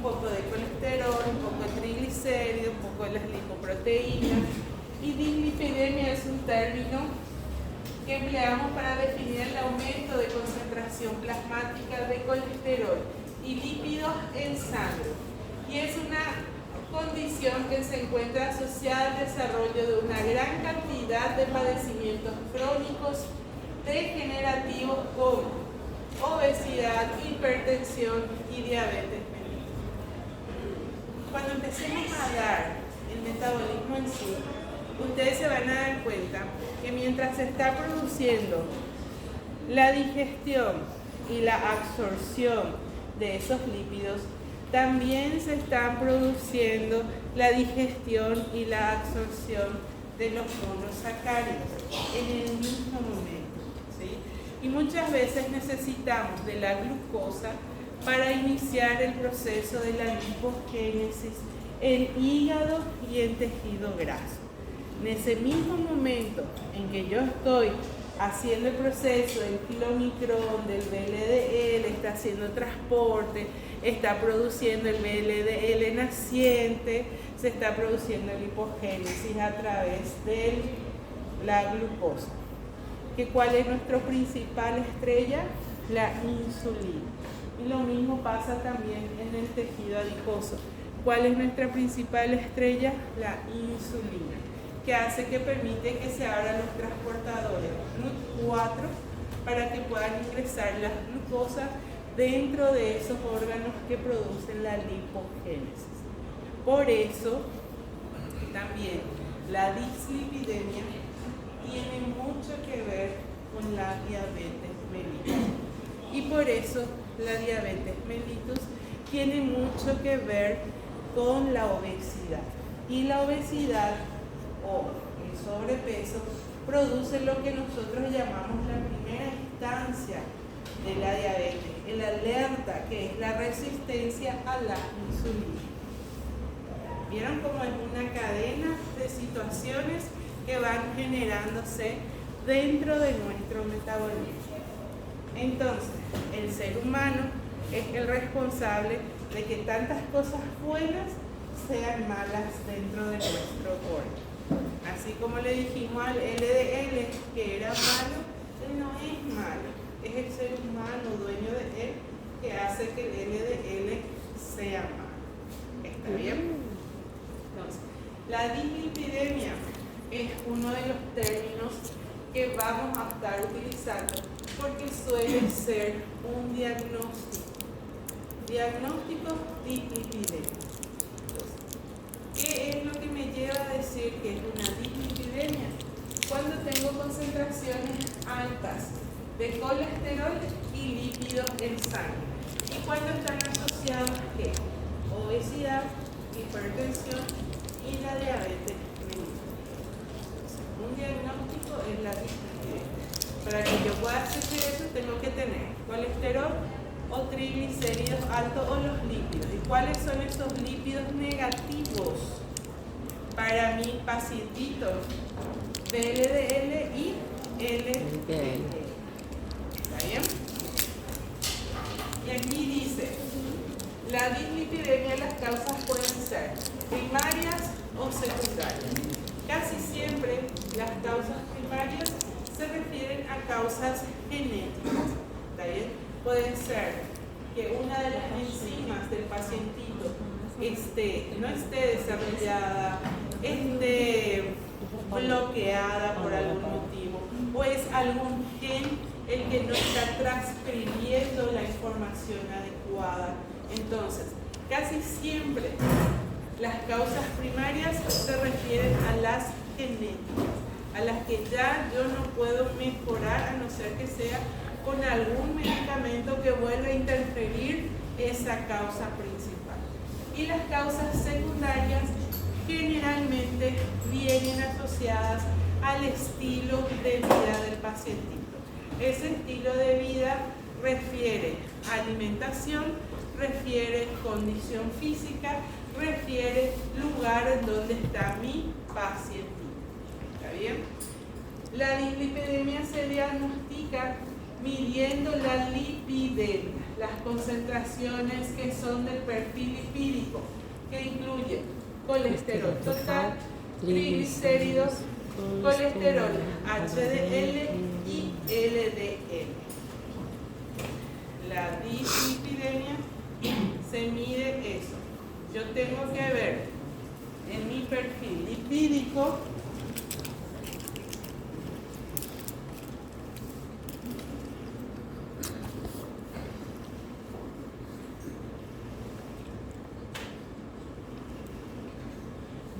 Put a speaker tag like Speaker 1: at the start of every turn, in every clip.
Speaker 1: poco de colesterol, un poco de triglicéridos, un poco de las lipoproteínas. Y dislipidemia es un término que empleamos para definir el aumento de concentración plasmática de colesterol y lípidos en sangre. Y es una condición que se encuentra asociada al desarrollo de una gran cantidad de padecimientos crónicos degenerativos como obesidad, hipertensión y diabetes mellitus. Cuando empecemos a dar el metabolismo en sí, ustedes se van a dar cuenta que mientras se está produciendo la digestión y la absorción de esos lípidos, también se están produciendo la digestión y la absorción de los monosacáridos en el mismo momento, ¿sí? Y muchas veces necesitamos de la glucosa para iniciar el proceso de la lipogénesis en hígado y en tejido graso. En ese mismo momento en que yo estoy haciendo el proceso del kilomicrón, del VLDL, está haciendo transporte, está produciendo el VLDL naciente, se está produciendo lipogénesis a través de la glucosa. ¿Cuál es nuestra principal estrella? La insulina. Y lo mismo pasa también en el tejido adiposo. ¿Cuál es nuestra principal estrella? La insulina, que hace que permite que se abran los transportadores GLUT4 para que puedan ingresar las glucosas dentro de esos órganos que producen la lipogénesis. Por eso, también la dislipidemia tiene mucho que ver con la diabetes mellitus. Y por eso la diabetes mellitus tiene mucho que ver con la obesidad. Y la obesidad o el sobrepeso produce lo que nosotros llamamos la primera instancia de la diabetes, el alerta, que es la resistencia a la insulina. ¿Vieron cómo es una cadena de situaciones que van generándose dentro de nuestro metabolismo? Entonces, el ser humano es el responsable de que tantas cosas buenas sean malas dentro de nuestro cuerpo. Así como le dijimos al LDL que era malo, él no es malo, es el ser humano dueño de él que hace que el LDL sea malo. ¿Está bien? Entonces, la dislipidemia es uno de los términos que vamos a estar utilizando porque suele ser un diagnóstico. Diagnóstico dislipidemia. ¿Qué es lo que me lleva a decir que es una dislipidemia? Cuando tengo concentraciones altas de colesterol y lípidos en sangre. ¿Y cuando están asociados a qué? Obesidad, hipertensión y la diabetes mellitus. Un diagnóstico es la dislipidemia. Para que yo pueda hacer eso tengo que tener colesterol o triglicéridos altos o los lípidos. ¿Y cuáles son esos lípidos negativos para mi pacientito? VLDL y LDL. ¿Está bien? Y aquí dice, la dislipidemia, las causas pueden ser primarias o secundarias. Casi siempre las causas primarias se refieren a causas genéticas. ¿Está bien? Puede ser que una de las enzimas del pacientito no esté desarrollada, esté bloqueada por algún motivo, o es algún gen el que no está transcribiendo la información adecuada. Entonces, casi siempre las causas primarias se refieren a las genéticas, a las que ya yo no puedo mejorar a no ser que sea con algún medicamento que vuelva a interferir esa causa principal. Y las causas secundarias generalmente vienen asociadas al estilo de vida del pacientito. Ese estilo de vida refiere alimentación, refiere condición física, refiere lugar en donde está mi pacientito. ¿Está bien? La dislipidemia se diagnostica midiendo la lipidemia. las concentraciones que son del perfil lipídico, que incluye colesterol total, triglicéridos, colesterol HDL y LDL. La dislipidemia se mide eso. Yo tengo que ver en mi perfil lipídico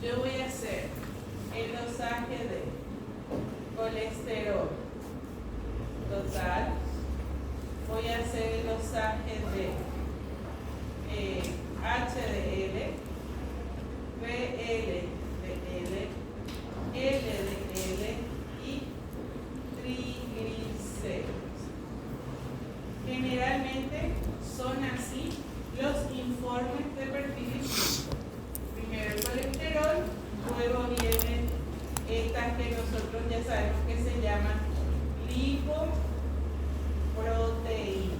Speaker 1: yo voy a hacer el dosaje de colesterol total, voy a hacer el dosaje de HDL, VLDL, LDL y triglicéridos. Generalmente son así los informes de perfil lipídico. Primero el colesterol, luego vienen estas que nosotros ya sabemos que se llaman lipoproteínas.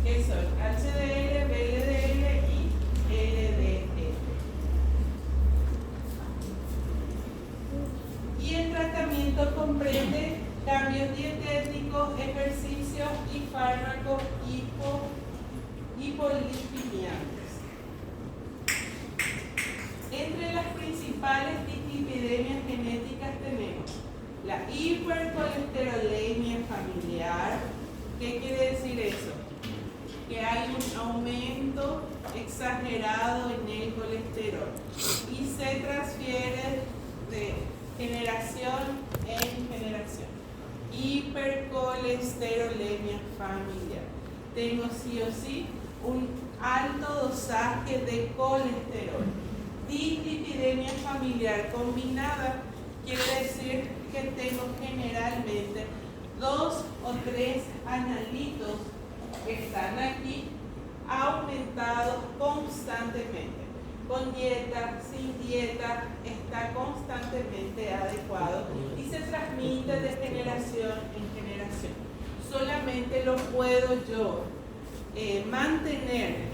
Speaker 1: Que son HDL, VLDL y LDL. Y el tratamiento comprende cambios dietéticos, ejercicios y fármacos hipolipidemiantes. Entre las principales dislipidemias genéticas tenemos la hipercolesterolemia familiar. ¿Qué quiere decir eso? Que hay un aumento exagerado en el colesterol y se transfiere de generación en generación. Hipercolesterolemia familiar. Tengo sí o sí un alto dosaje de colesterol. Dislipidemia familiar combinada quiere decir que tengo generalmente 2 o 3 analitos que están aquí aumentados constantemente. Con dieta, sin dieta, está constantemente adecuado y se transmite de generación en generación. Solamente lo puedo yo mantener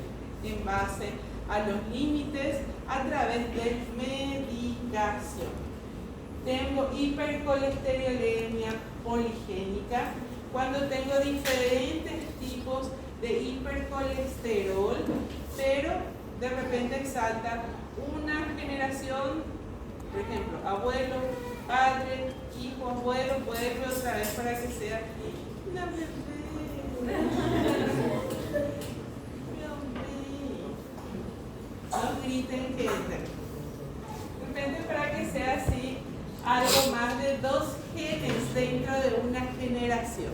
Speaker 1: en base a los límites a través de medicación. Tengo hipercolesterolemia poligénica cuando tengo diferentes tipos de hipercolesterol, pero de repente exalta una generación, por ejemplo, abuelo, padre, hijo, abuelo, vuelve otra vez para que sea una bebé. No griten que de repente para que sea así, algo más de 2 genes dentro de una generación.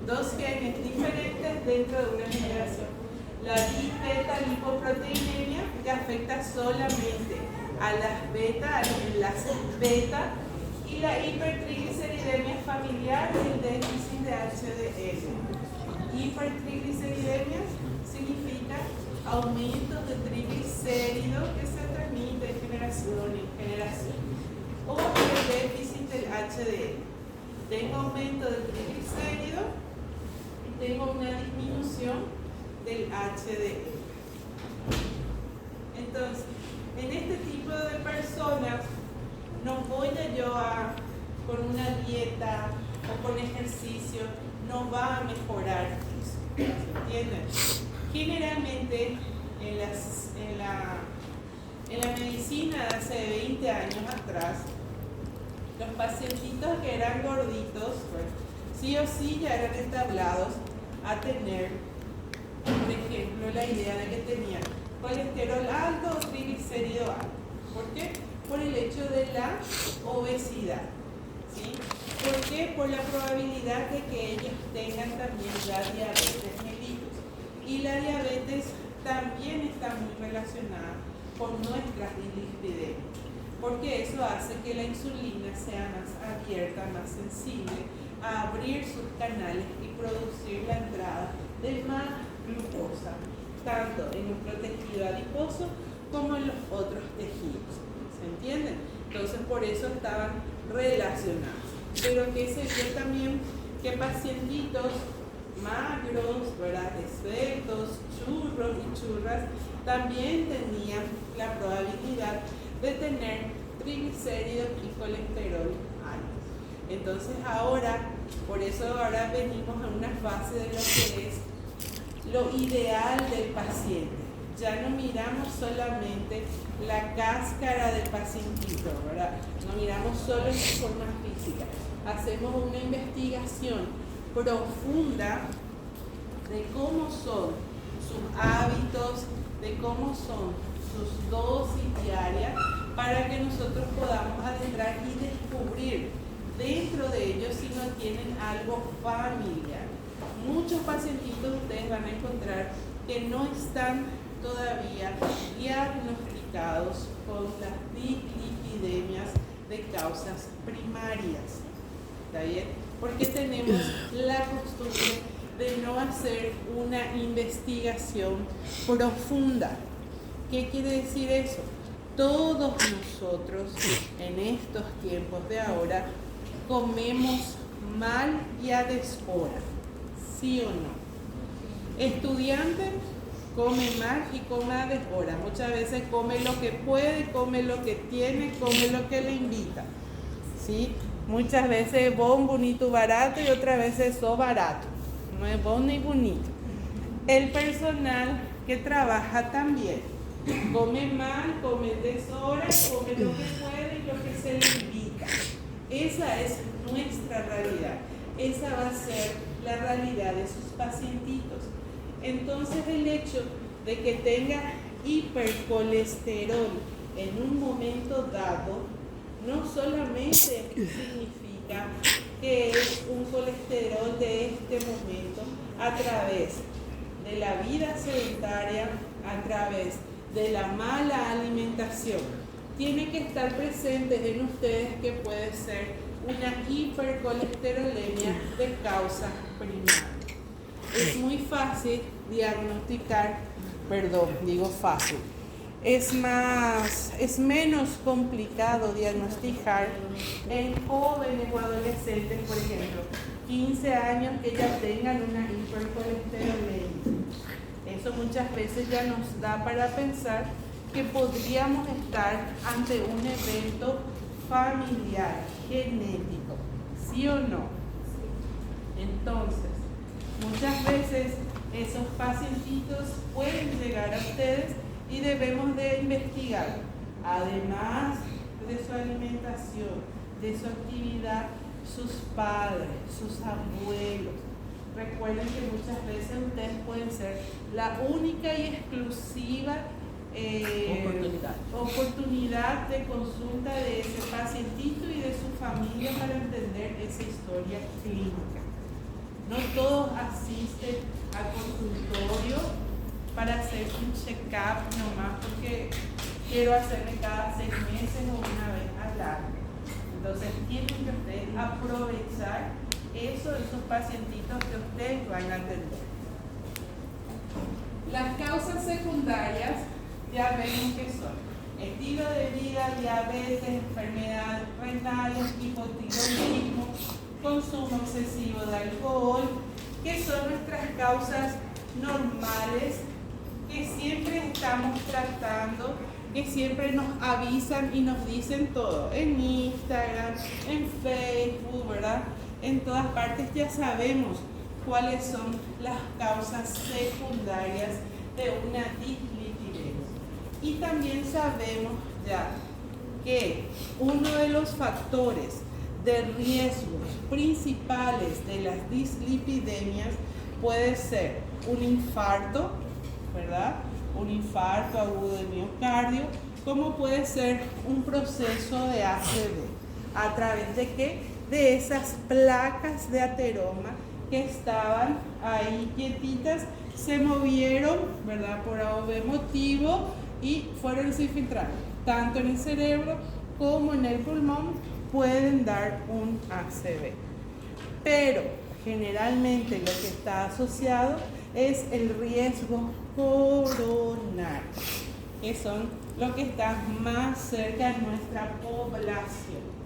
Speaker 1: 2 genes diferentes dentro de una generación. La beta-lipoproteinemia que afecta solamente a las beta, a los enlaces beta, y la hipertrigliceridemia familiar, el déficit de HDL. Hipertrigliceridemia significa aumento de triglicéridos que se transmite de generación en generación. O el déficit del HDL. Tengo aumento del triglicérido y tengo una disminución del HDL. Entonces, en este tipo de personas no voy con una dieta o con ejercicio, no va a mejorar eso. ¿Entienden? Generalmente en la medicina de hace 20 años atrás, los pacientitos que eran gorditos, pues, sí o sí ya eran establados a tener, por ejemplo, la idea de que tenían colesterol alto o triglicérido alto. ¿Por qué? Por el hecho de la obesidad. ¿Sí? ¿Por qué? Por la probabilidad de que ellos tengan también la diabetes mellitus. Y la diabetes también está muy relacionada con nuestras dislipidemias, porque eso hace que la insulina sea más abierta, más sensible a abrir sus canales y producir la entrada de más glucosa, tanto en nuestro tejido adiposo como en los otros tejidos. ¿Se entienden? Entonces por eso estaban relacionados. Pero que se vio también que pacientitos magros, ¿verdad?, esbeltos, churros y churras, también tenían la probabilidad de tener triglicéridos y colesterol altos. Entonces por eso ahora venimos a una fase de lo que es lo ideal del paciente. Ya no miramos solamente la cáscara del pacientito, ¿verdad? No miramos solo su forma física. Hacemos una investigación profunda de cómo son sus hábitos, de cómo son sus dosis diarias, para que nosotros podamos adentrar y descubrir dentro de ellos si no tienen algo familiar. Muchos pacientitos ustedes van a encontrar que no están todavía diagnosticados con las dislipidemias de causas primarias. ¿Está bien? Porque tenemos la costumbre de no hacer una investigación profunda. ¿Qué quiere decir eso? Todos nosotros en estos tiempos de ahora comemos mal y a deshora, ¿sí o no? Estudiante come mal y come a deshora. Muchas veces come lo que puede, come lo que tiene, come lo que le invita, ¿sí? Muchas veces es bon, bonito, barato, y otras veces sos barato. No es bon ni bonito. El personal que trabaja también come mal, come deshora, come lo que puede y lo que se le invita. Esa es nuestra realidad. Esa va a ser la realidad de sus pacientitos. Entonces el hecho de que tenga hipercolesterol en un momento dado no solamente significa que es un colesterol de este momento a través de la vida sedentaria, a través de la mala alimentación. Tiene que estar presente en ustedes que puede ser una hipercolesterolemia de causa primaria. Es muy fácil diagnosticar, es menos complicado diagnosticar en jóvenes o adolescentes, por ejemplo, 15 años, que ya tengan una hipercolesterolemia. Eso muchas veces ya nos da para pensar que podríamos estar ante un evento familiar, genético, ¿sí o no? Entonces, muchas veces esos pacientitos pueden llegar a ustedes y debemos de investigar, además de su alimentación, de su actividad, sus padres, sus abuelos. Recuerden que muchas veces ustedes pueden ser la única y exclusiva oportunidad de consulta de ese pacientito y de su familia para entender esa historia clínica. No todos asisten al consultorio para hacer un check-up nomás porque quiero hacerme cada 6 meses o una vez al año. Entonces tienen que ustedes aprovechar esos pacientitos que ustedes van a atender. Las causas secundarias ya vemos que son estilo de vida, diabetes, enfermedades renales, hipotiroidismo, consumo excesivo de alcohol, que son nuestras causas normales que siempre estamos tratando, que siempre nos avisan y nos dicen todo, en Instagram, en Facebook, ¿verdad? En todas partes ya sabemos cuáles son las causas secundarias de una dislipidemia. Y también sabemos ya que uno de los factores de riesgos principales de las dislipidemias puede ser un infarto, ¿verdad? Un infarto agudo de miocardio, como puede ser un proceso de ACV. ¿A través de qué? De esas placas de ateroma que estaban ahí quietitas, se movieron, ¿verdad? Por algún motivo y fueron se infiltrando, tanto en el cerebro como en el pulmón, pueden dar un ACV. Pero generalmente lo que está asociado es el riesgo coronario, que son los que están más cerca de nuestra población.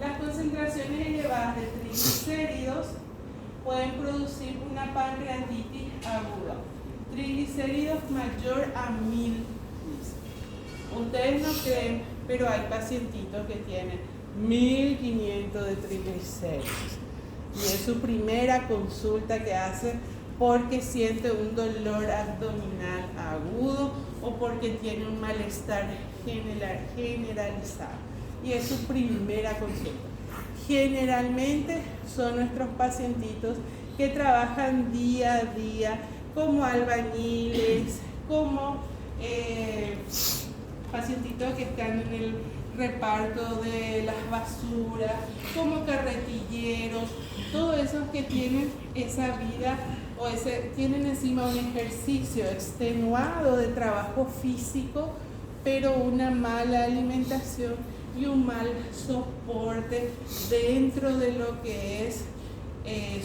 Speaker 1: Las concentraciones elevadas de triglicéridos pueden producir una pancreatitis aguda. Triglicéridos mayor a 1000. Ustedes no creen, pero hay pacientitos que tienen 1500 de triglicéridos. Y es su primera consulta que hace porque siente un dolor abdominal agudo o porque tiene un malestar generalizado. Y es su primera consulta. Generalmente son nuestros pacientitos que trabajan día a día como albañiles, como pacientitos que están en el reparto de las basuras, como carretilleros, todos esos que tienen esa vida o tienen encima un ejercicio extenuado de trabajo físico, pero una mala alimentación y un mal soporte dentro de lo que es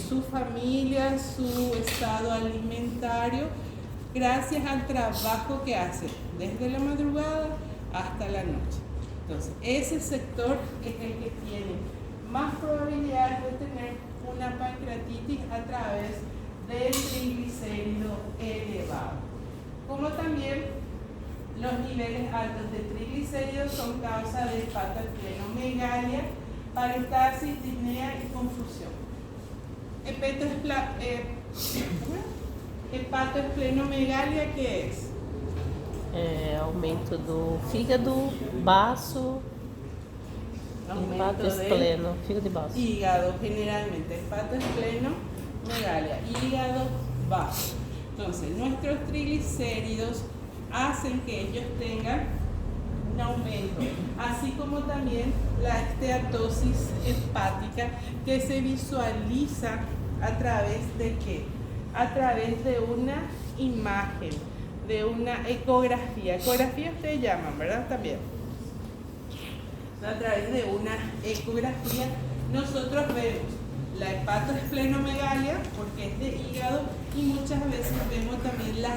Speaker 1: su familia, su estado alimentario, gracias al trabajo que hace desde la madrugada hasta la noche. Entonces, ese sector es el que tiene más probabilidades de tener una pancreatitis a través del triglicérido elevado. Como también los niveles altos de triglicéridos son causa de hepatoesplenomegalia, parestalsis, disnea y confusión. Hepatoesplenomegalia, ¿qué es?
Speaker 2: Aumento do fígado, baço, hepatoespleno, fígado y baço.
Speaker 1: Hígado, generalmente, hepatoesplenomegalia, hígado, bazo. Entonces, nuestros triglicéridos hacen que ellos tengan un aumento, así como también la esteatosis hepática, que se visualiza a través de ¿qué? A través de una imagen, de una ecografía. Ecografía ustedes llaman, ¿verdad? También. A través de una ecografía nosotros vemos la hepatoesplenomegalia, porque es de hígado, y muchas veces vemos también la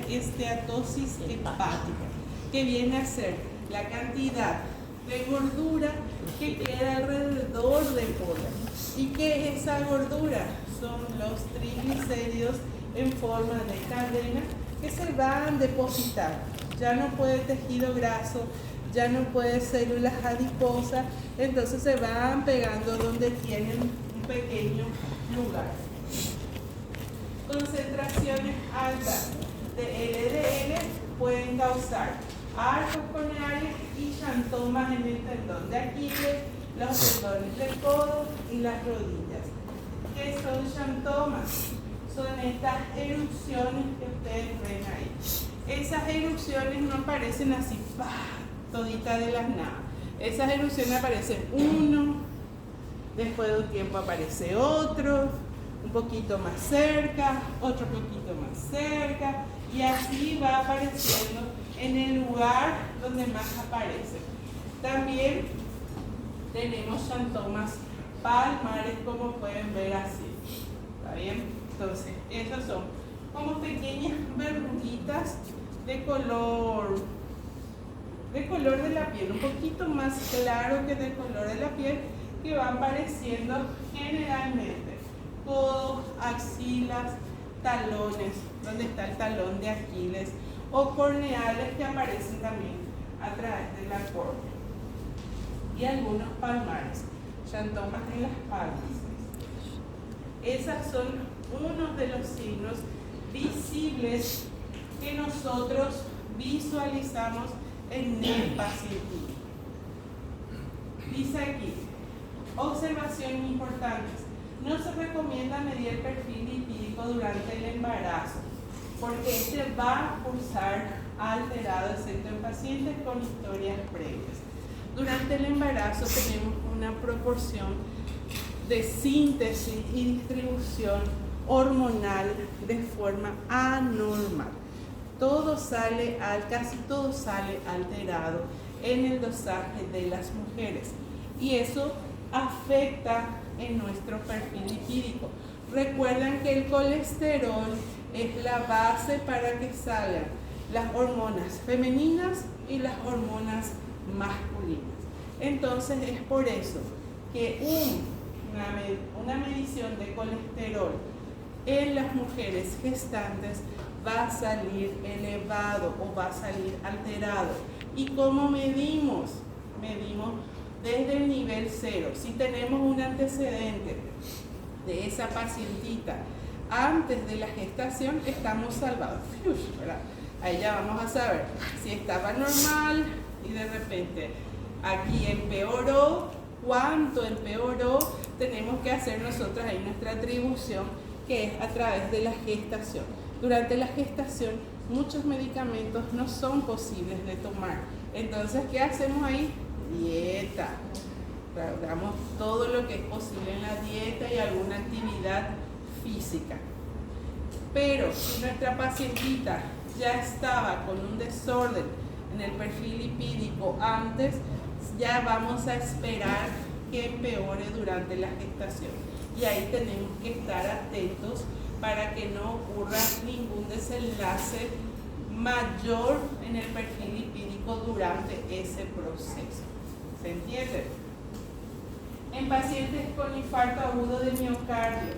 Speaker 1: esteatosis hepática, que viene a ser la cantidad de gordura que queda alrededor del órgano. ¿Y qué es esa gordura? Son los triglicéridos en forma de cadena que se van depositando. Ya no puede tejido graso, ya no puede células adiposas, entonces se van pegando donde tienen un pequeño lugar. Concentraciones altas de LDL pueden causar arcos coronares y xantomas en el tendón de Aquiles, los tendones del codo y las rodillas. ¿Qué son xantomas? Son estas erupciones que ustedes ven ahí. Esas erupciones no aparecen así, todita de las nada. Esas erupciones aparecen uno, después de un tiempo aparece otro, un poquito más cerca, otro poquito más cerca, y así va apareciendo en el lugar donde más aparece. También tenemos xantomas palmares, como pueden ver así. ¿Está bien? Entonces, esas son como pequeñas verruguitas de color de la piel, un poquito más claro que del color de la piel, que van apareciendo generalmente codos, axilas, talones, donde está el talón de Aquiles, o corneales que aparecen también a través de la córnea, y algunos palmares, xantomas en las palmas. Esas son unos de los signos visibles que nosotros visualizamos en el paciente. Dice aquí, observaciones importantes. No se recomienda medir el perfil lipídico durante el embarazo, porque este va a cursar alterado, excepto en pacientes con historias previas. Durante el embarazo tenemos una proporción de síntesis y distribución hormonal de forma anormal. Casi todo sale alterado en el dosaje de las mujeres, y eso afecta en nuestro perfil lipídico. Recuerdan que el colesterol es la base para que salgan las hormonas femeninas y las hormonas masculinas. Entonces es por eso que una medición de colesterol en las mujeres gestantes va a salir elevado o va a salir alterado. ¿Y cómo medimos? Medimos desde el nivel 0. Si tenemos un antecedente de esa pacientita antes de la gestación, estamos salvados, ¿verdad? Ahí ya vamos a saber si estaba normal y de repente aquí empeoró, cuánto empeoró. Tenemos que hacer nosotros ahí nuestra atribución, que es a través de la gestación. Durante la gestación muchos medicamentos no son posibles de tomar. Entonces, ¿qué hacemos ahí? Dieta. Damos todo lo que es posible en la dieta y alguna actividad física. Pero si nuestra pacientita ya estaba con un desorden en el perfil lipídico antes, ya vamos a esperar que empeore durante la gestación. Y ahí tenemos que estar atentos para que no ocurra ningún desenlace mayor en el perfil lipídico durante ese proceso. ¿Se entiende? En pacientes con infarto agudo de miocardio,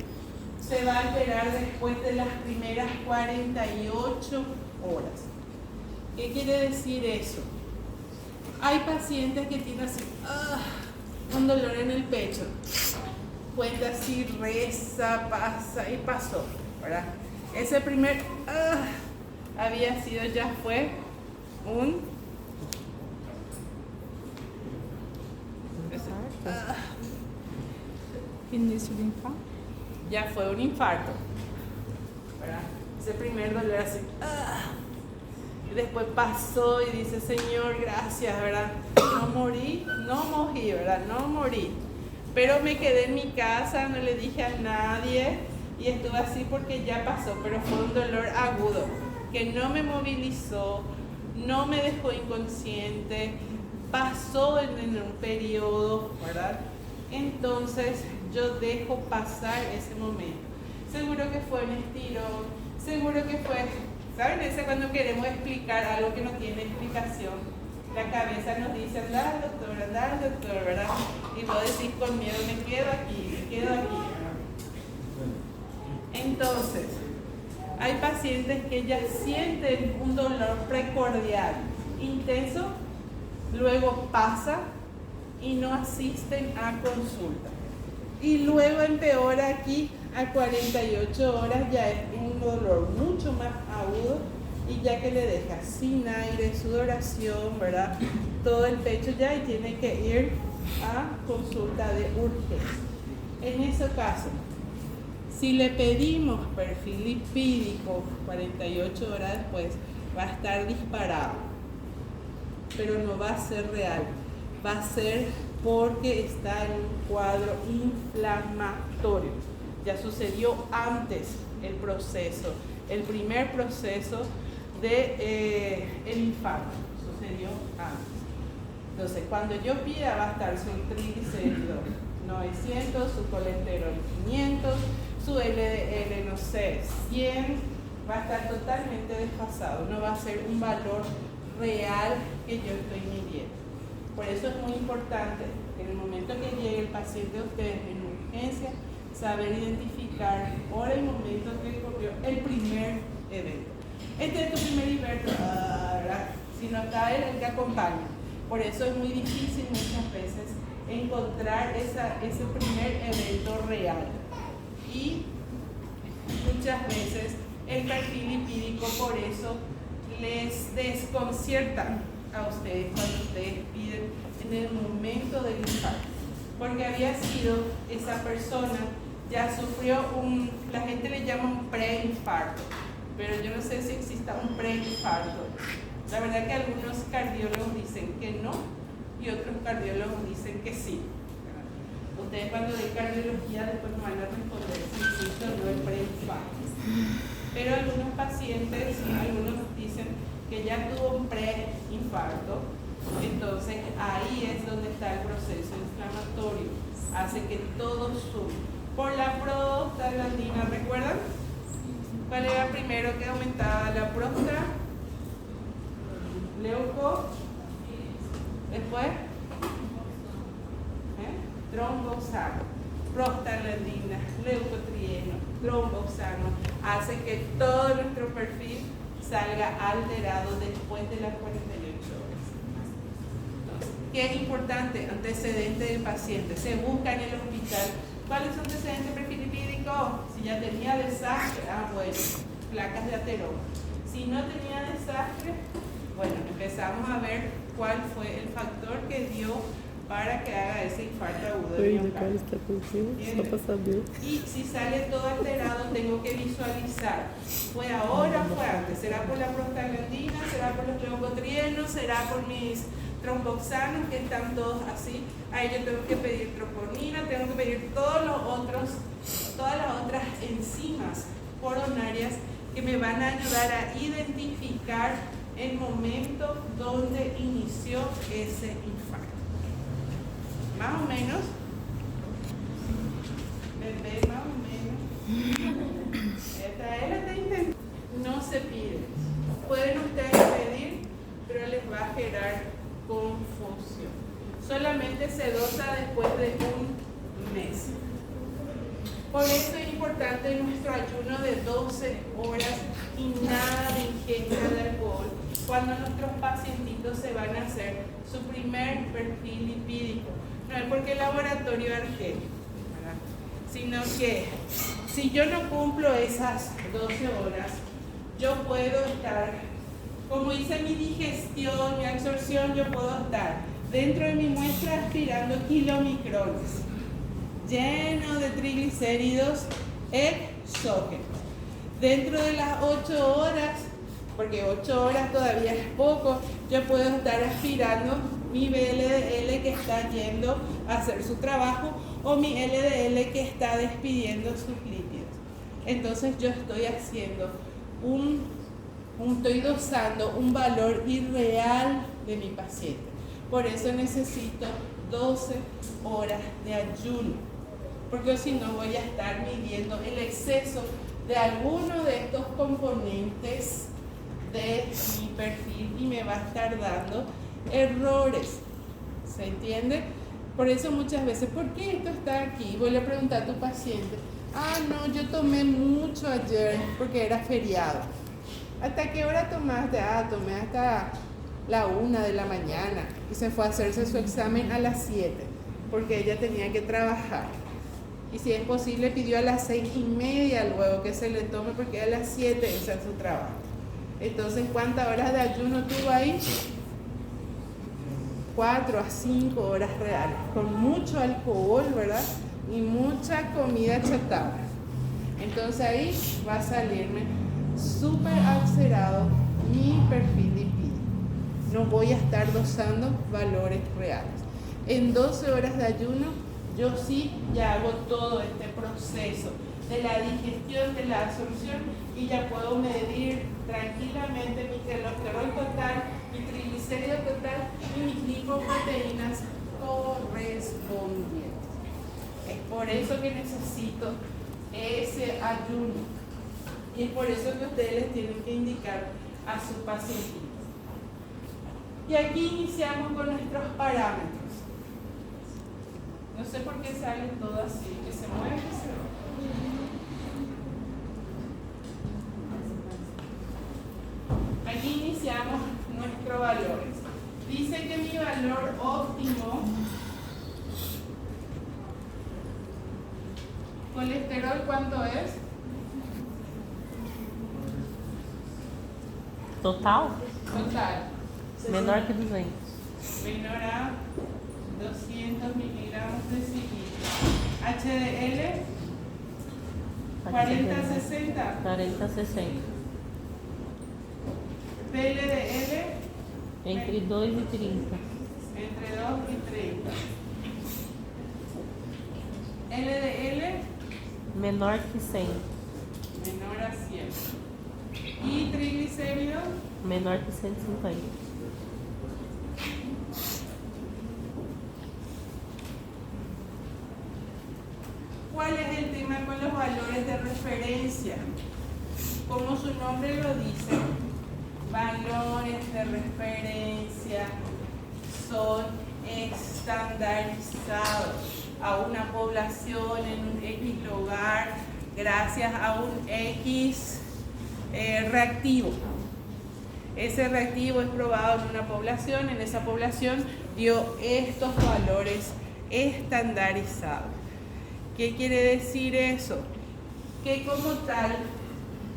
Speaker 1: se va a alterar después de las primeras 48 horas. ¿Qué quiere decir eso? Hay pacientes que tienen así, un dolor en el pecho. Cuenta así, reza, pasa y pasó, ¿verdad? Ese primer había sido, ya fue un
Speaker 3: inicio de infarto.
Speaker 1: Ya fue un infarto, ¿verdad? Ese primer dolor así, y después pasó y dice, Señor, gracias, ¿verdad? No morí, ¿verdad? No morí. Pero me quedé en mi casa, no le dije a nadie y estuve así porque ya pasó, pero fue un dolor agudo que no me movilizó, no me dejó inconsciente, pasó en un periodo, ¿verdad? Entonces yo dejo pasar ese momento. Seguro que fue un estirón, seguro que fue, ¿saben? Ese cuando queremos explicar algo que no tiene explicación. La cabeza nos dice, andar doctor, ¿verdad? Y vos decís con miedo, me quedo aquí, ¿verdad? Entonces, hay pacientes que ya sienten un dolor precordial intenso, luego pasa y no asisten a consulta. Y luego empeora aquí a 48 horas, ya es un dolor mucho más agudo. Y ya que le deja sin aire, sudoración, ¿verdad? Todo el pecho ya y tiene que ir a consulta de urgencia. En ese caso, si le pedimos perfil lipídico 48 horas después, va a estar disparado, pero no va a ser real, va a ser porque está en un cuadro inflamatorio. Ya sucedió antes el proceso, el primer proceso de el infarto sucedió antes. Entonces, cuando yo pida, va a estar su triglicérido 900, su colesterol 500, su LDL, no sé, 100, va a estar totalmente desfasado, no va a ser un valor real que yo estoy midiendo. Por eso es muy importante en el momento que llegue el paciente a ustedes en urgencia, saber identificar por el momento que ocurrió el primer evento. Este es tu primer evento, si no está él, el que acompaña. Por eso es muy difícil muchas veces encontrar ese primer evento real. Y muchas veces el perfil lipídico por eso les desconcierta a ustedes cuando ustedes piden en el momento del infarto. Porque había sido esa persona, ya sufrió la gente le llama un preinfarto. Pero yo no sé si exista un preinfarto. La verdad que algunos cardiólogos dicen que no y otros cardiólogos dicen que sí. Ustedes cuando den cardiología después me van a responder si existe o no el preinfarto. Pero algunos pacientes, algunos dicen que ya tuvo un preinfarto, entonces ahí es donde está el proceso inflamatorio. Hace que todo sube. Por la prostaglandina, ¿recuerdan? ¿Cuál era primero que aumentaba? La próstata, leuco, después, trombo, glucosano, prostaglandina, leucotrieno, tromboxano, hace que todo nuestro perfil salga alterado después de las 48 horas. Entonces, ¿qué es importante? Antecedente del paciente. Se busca en el hospital. ¿Cuál es su antecedente perfil lipídico? Si ya tenía desastre, bueno, placas de ateroma. Si no tenía desastre, bueno, empezamos a ver cuál fue el factor que dio para que haga ese infarto agudo de miocardio. Y si sale todo alterado, tengo que visualizar. ¿Fue ahora o fue antes? ¿Será por la prostaglandina? ¿Será por los leucotrienos? ¿Será por mis tromboxanos que están todos así? Ahí yo tengo que pedir troponina, tengo que pedir todas las otras enzimas coronarias que me van a ayudar a identificar el momento donde inició ese infarto. Más o menos, bebé, más o menos. No se pide. Pueden ustedes pedir, pero les va a generar confusión. Solamente se dosa después de un mes. Por eso es importante nuestro ayuno de 12 horas y nada de ingesta de alcohol cuando nuestros pacientitos se van a hacer su primer perfil lipídico. No es porque el laboratorio Argel, sino que si yo no cumplo esas 12 horas, yo puedo estar, como hice mi digestión, mi absorción, yo puedo estar dentro de mi muestra aspirando kilomicrones, lleno de triglicéridos exógenos. Dentro de las 8 horas, porque 8 horas todavía es poco, yo puedo estar aspirando mi VLDL que está yendo a hacer su trabajo o mi LDL que está despidiendo sus lípidos. Entonces yo estoy haciendo estoy dosando un valor irreal de mi paciente. Por eso necesito 12 horas de ayuno, porque si no voy a estar midiendo el exceso de alguno de estos componentes de mi perfil y me va a estar dando errores. ¿Se entiende? Por eso muchas veces, ¿por qué esto está aquí? Voy a preguntar a tu paciente, no, yo tomé mucho ayer porque era feriado. ¿Hasta qué hora tomaste? Tomé hasta la 1 de la mañana y se fue a hacerse su examen a las 7 porque ella tenía que trabajar. Y si es posible pidió a las 6:30 luego que se le tome porque a las 7 esa es su trabajo. Entonces, ¿cuántas horas de ayuno tuvo ahí? 4 a 5 horas reales, con mucho alcohol, ¿verdad? Y mucha comida chatarra. Entonces ahí va a salirme súper alterado mi perfil lipídico. No voy a estar dosando valores reales. En 12 horas de ayuno, yo sí ya hago todo este proceso de la digestión, de la absorción y ya puedo medir tranquilamente mi colesterol total, mi triglicérido total y mis lipoproteínas correspondientes. Es por eso que necesito ese ayuno y es por eso que ustedes les tienen que indicar a sus pacientes. Y aquí iniciamos con nuestros parámetros. No sé por qué sale todo así, que se mueve, que se mueve. Aquí iniciamos nuestros valores. Dice que mi valor óptimo, colesterol, ¿cuánto es?
Speaker 2: Total?
Speaker 1: Total.
Speaker 2: Menor que 200.
Speaker 1: Menor a 200 miligramos de cilindro. HDL, 40-60.
Speaker 2: 40-60.
Speaker 1: PLDL,
Speaker 2: Entre 2 e 30.
Speaker 1: entre 2 y 30. LDL,
Speaker 2: Menor que 100.
Speaker 1: menor a 100. Y triglicéridos,
Speaker 2: Menor que 150.
Speaker 1: ¿cuál es el tema con los valores de referencia? Como su nombre lo dice, valores de referencia son estandarizados. a una población en un X lugar gracias a un X reactivo. Ese reactivo es probado en una población, en esa población dio estos valores estandarizados. ¿Qué quiere decir eso? Que como tal,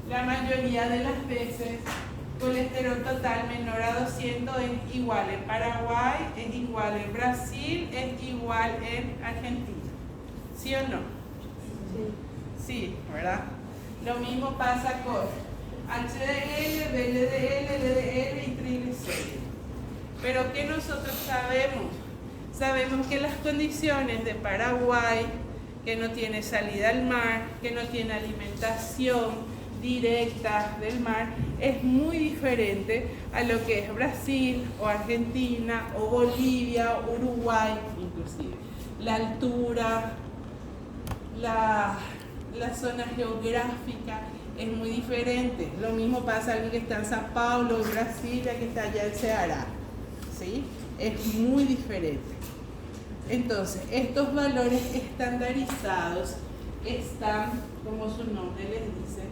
Speaker 1: la mayoría de las veces, colesterol total menor a 200 es igual en Paraguay, es igual en Brasil, es igual en Argentina. ¿Sí o no? Sí, ¿verdad? Lo mismo pasa con HDL, VLDL, LDL y triglicéridos. Pero ¿qué nosotros sabemos? Sabemos que las condiciones de Paraguay, que no tiene salida al mar, que no tiene alimentación directa del mar, es muy diferente a lo que es Brasil o Argentina o Bolivia o Uruguay inclusive. La altura, la zona geográfica es muy diferente. Lo mismo pasa a alguien que está en Sao Paulo, en Brasilia, que está allá en Ceará, ¿sí? Es muy diferente. Entonces, estos valores estandarizados están, como su nombre les dice,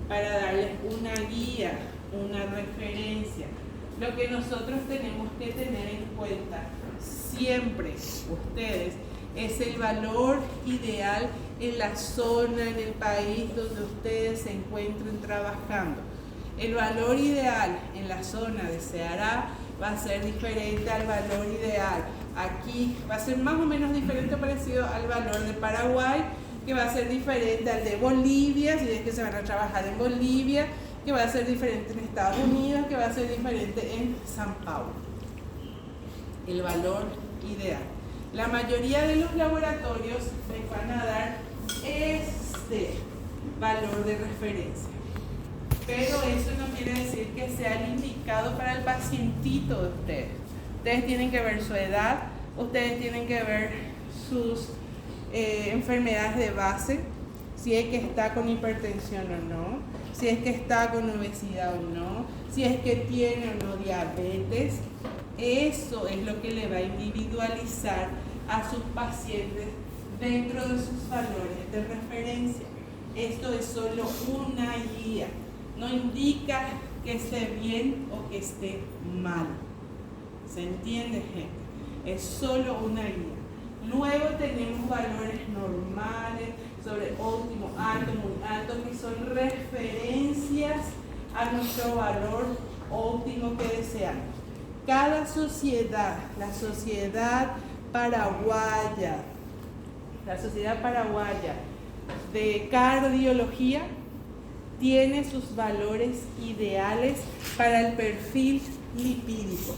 Speaker 1: para darles una guía, una referencia. Lo que nosotros tenemos que tener en cuenta siempre, ustedes, es el valor ideal en la zona, en el país donde ustedes se encuentren trabajando. El valor ideal en la zona de Ceará va a ser diferente al valor ideal aquí, va a ser más o menos diferente o parecido al valor de Paraguay, que va a ser diferente al de Bolivia, si es que se van a trabajar en Bolivia, que va a ser diferente en Estados Unidos, que va a ser diferente en San Paulo. El valor ideal. La mayoría de los laboratorios les van a dar este valor de referencia. Pero eso no quiere decir que sea el indicado para el pacientito de ustedes. Ustedes tienen que ver su edad, ustedes tienen que ver sus enfermedades de base, si es que está con hipertensión o no, si es que está con obesidad o no, si es que tiene o no diabetes. Eso es lo que le va a individualizar a sus pacientes dentro de sus valores de referencia. Esto es solo una guía, no indica que esté bien o que esté mal. ¿Se entiende, gente? Es solo una guía. Luego tenemos valores normales sobre óptimo, alto, muy alto, que son referencias a nuestro valor óptimo que deseamos. Cada sociedad, la sociedad paraguaya de cardiología, tiene sus valores ideales para el perfil lipídico.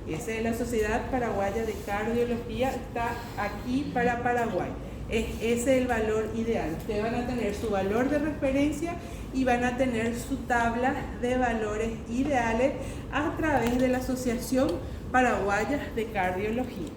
Speaker 1: Esa es la Sociedad Paraguaya de Cardiología, está aquí para Paraguay. Ese es el valor ideal. Ustedes van a tener su valor de referencia y van a tener su tabla de valores ideales a través de la Asociación Paraguaya de Cardiología.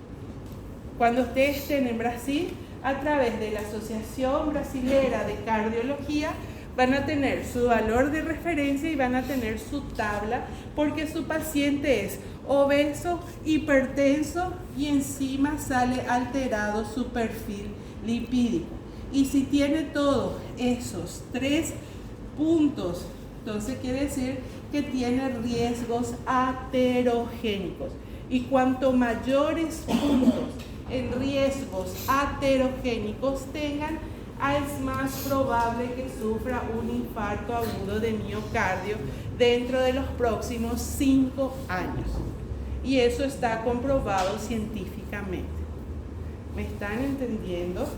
Speaker 1: Cuando ustedes estén en Brasil, a través de la Asociación Brasilera de Cardiología, van a tener su valor de referencia y van a tener su tabla, porque su paciente es obeso, hipertenso y encima sale alterado su perfil lipídico. Y si tiene todos esos 3 puntos, entonces quiere decir que tiene riesgos aterogénicos. Y cuanto mayores puntos en riesgos aterogénicos tengan, es más probable que sufra un infarto agudo de miocardio dentro de los próximos 5 años. Y eso está comprobado científicamente. ¿Me están entendiendo?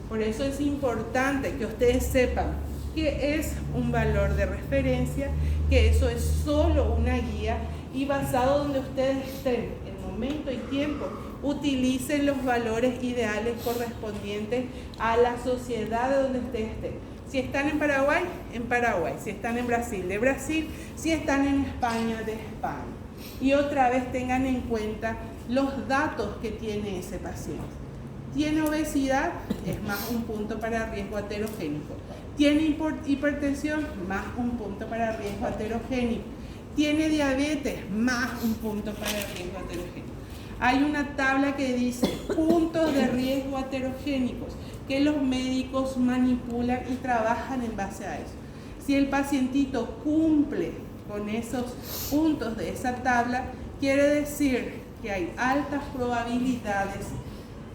Speaker 1: Por eso es importante que ustedes sepan que es un valor de referencia, que eso es solo una guía y basado donde ustedes estén, en momento y tiempo, utilicen los valores ideales correspondientes a la sociedad de donde ustedes estén. Si están en Paraguay, si están en Brasil, de Brasil, si están en España, de España. Y otra vez tengan en cuenta los datos que tiene ese paciente. Tiene obesidad, es más un punto para riesgo aterogénico. Tiene hipertensión, más un punto para riesgo aterogénico. Tiene diabetes, más un punto para riesgo aterogénico. hay una tabla que dice puntos de riesgo aterogénicos, que los médicos manipulan y trabajan en base a eso. Si el pacientito cumple con esos puntos de esa tabla, quiere decir que hay altas probabilidades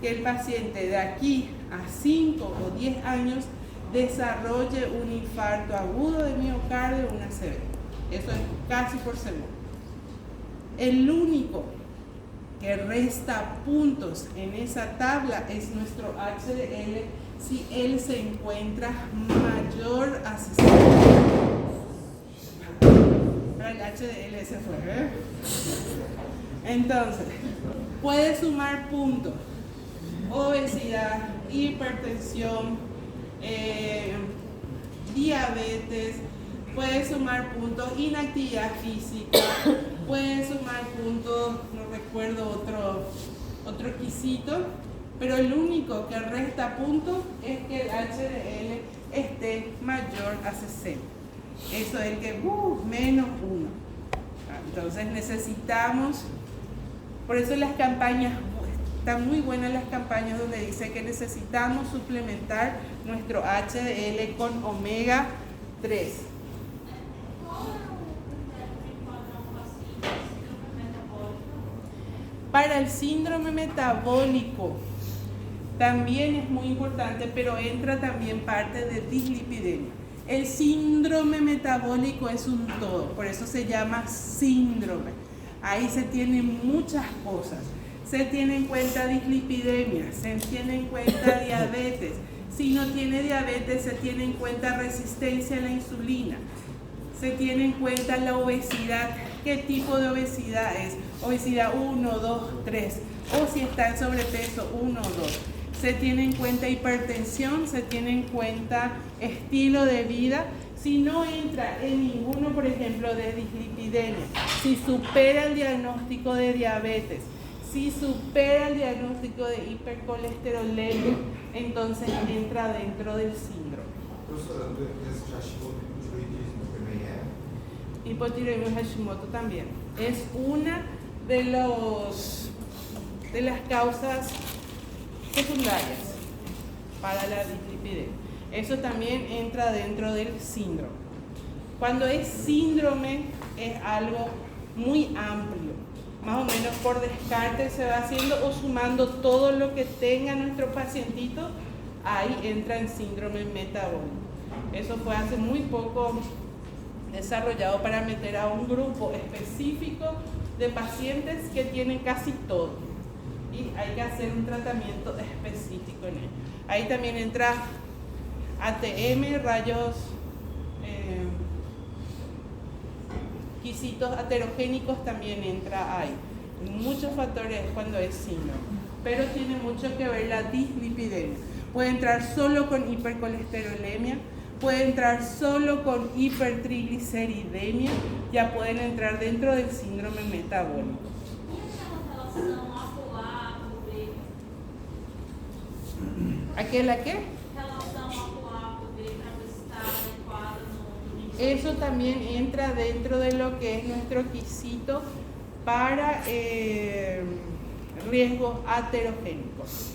Speaker 1: que el paciente de aquí a 5 o 10 años desarrolle un infarto agudo de miocardio o una ACV. Eso es casi por seguro. El único que resta puntos en esa tabla es nuestro HDL si él se encuentra mayor a 60. El HDL se fue, ¿eh? Entonces, puede sumar puntos: obesidad, hipertensión, diabetes, puede sumar puntos inactividad física, puede sumar puntos, no recuerdo otro requisito, pero el único que resta puntos es que el HDL esté mayor a 60. Eso es el que menos 1. Entonces necesitamos, por eso las campañas, están muy buenas las campañas donde dice que necesitamos suplementar nuestro HDL con omega 3. Para el síndrome metabólico también es muy importante, pero entra también parte de dislipidemia. El síndrome metabólico es un todo, por eso se llama síndrome. Ahí se tienen muchas cosas. Se tiene en cuenta dislipidemia, se tiene en cuenta diabetes. Si no tiene diabetes, se tiene en cuenta resistencia a la insulina. Se tiene en cuenta la obesidad. ¿Qué tipo de obesidad es? Obesidad 1, 2, 3. O si está en sobrepeso 1 o 2. Se tiene en cuenta hipertensión, se tiene en cuenta estilo de vida. Si no entra en ninguno, por ejemplo, de dislipidemia, si supera el diagnóstico de diabetes, si supera el diagnóstico de hipercolesterolemia, entonces entra dentro del síndrome. Hipotiroidismo Hashimoto también es una de las causas secundarias para la dislipidemia. Eso también entra dentro del síndrome. Cuando es síndrome es algo muy amplio. Más o menos por descarte se va haciendo o sumando todo lo que tenga nuestro pacientito, ahí entra en síndrome metabólico. Eso fue hace muy poco desarrollado para meter a un grupo específico de pacientes que tienen casi todo. Y hay que hacer un tratamiento específico en él. Ahí también entra ATM, rayos, quisitos aterogénicos también entra ahí. Muchos factores cuando es síndrome, pero tiene mucho que ver la dislipidemia. Puede entrar solo con hipercolesterolemia, puede entrar solo con hipertrigliceridemia, ya pueden entrar dentro del síndrome metabólico. ¿A qué la qué? Eso también entra dentro de lo que es nuestro quisito para riesgos aterogénicos.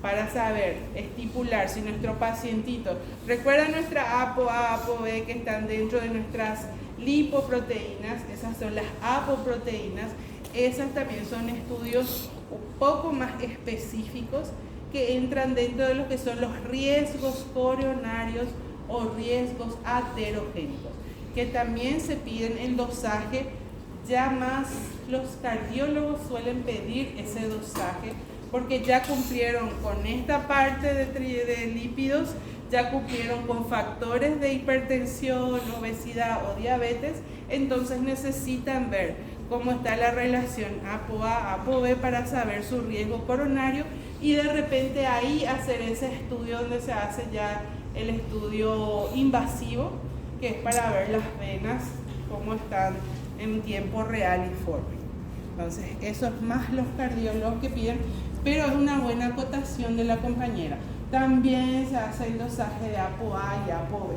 Speaker 1: Para saber, estipular si nuestro pacientito, recuerda nuestra ApoA, ApoB que están dentro de nuestras lipoproteínas, esas son las apoproteínas, esas también son estudios un poco más específicos que entran dentro de lo que son los riesgos coronarios o riesgos aterogénicos, que también se piden el dosaje, ya más los cardiólogos suelen pedir ese dosaje porque ya cumplieron con esta parte de lípidos, ya cumplieron con factores de hipertensión, obesidad o diabetes, entonces necesitan ver cómo está la relación ApoA, ApoB para saber su riesgo coronario y de repente ahí hacer ese estudio donde se hace ya el estudio invasivo, que es para ver las venas, cómo están en tiempo real y forma. Entonces, eso es más los cardiólogos que piden, pero es una buena acotación de la compañera. También se hace el dosaje de ApoA y ApoB,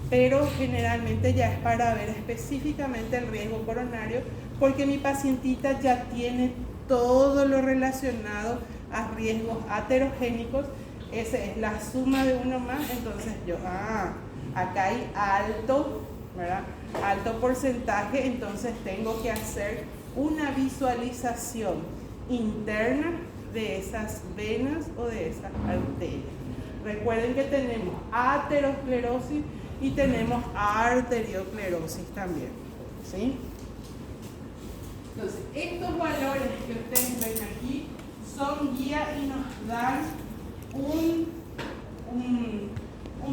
Speaker 1: pero generalmente ya es para ver específicamente el riesgo coronario, porque mi pacientita ya tiene todo lo relacionado a riesgos aterogénicos. Esa es la suma de uno más. Entonces yo, acá hay alto, ¿verdad? Alto porcentaje, entonces tengo que hacer una visualización interna de esas venas o de esas arterias. Recuerden que tenemos aterosclerosis y tenemos arteriosclerosis también, ¿sí? Entonces, estos valores que ustedes ven aquí son guía y nos dan un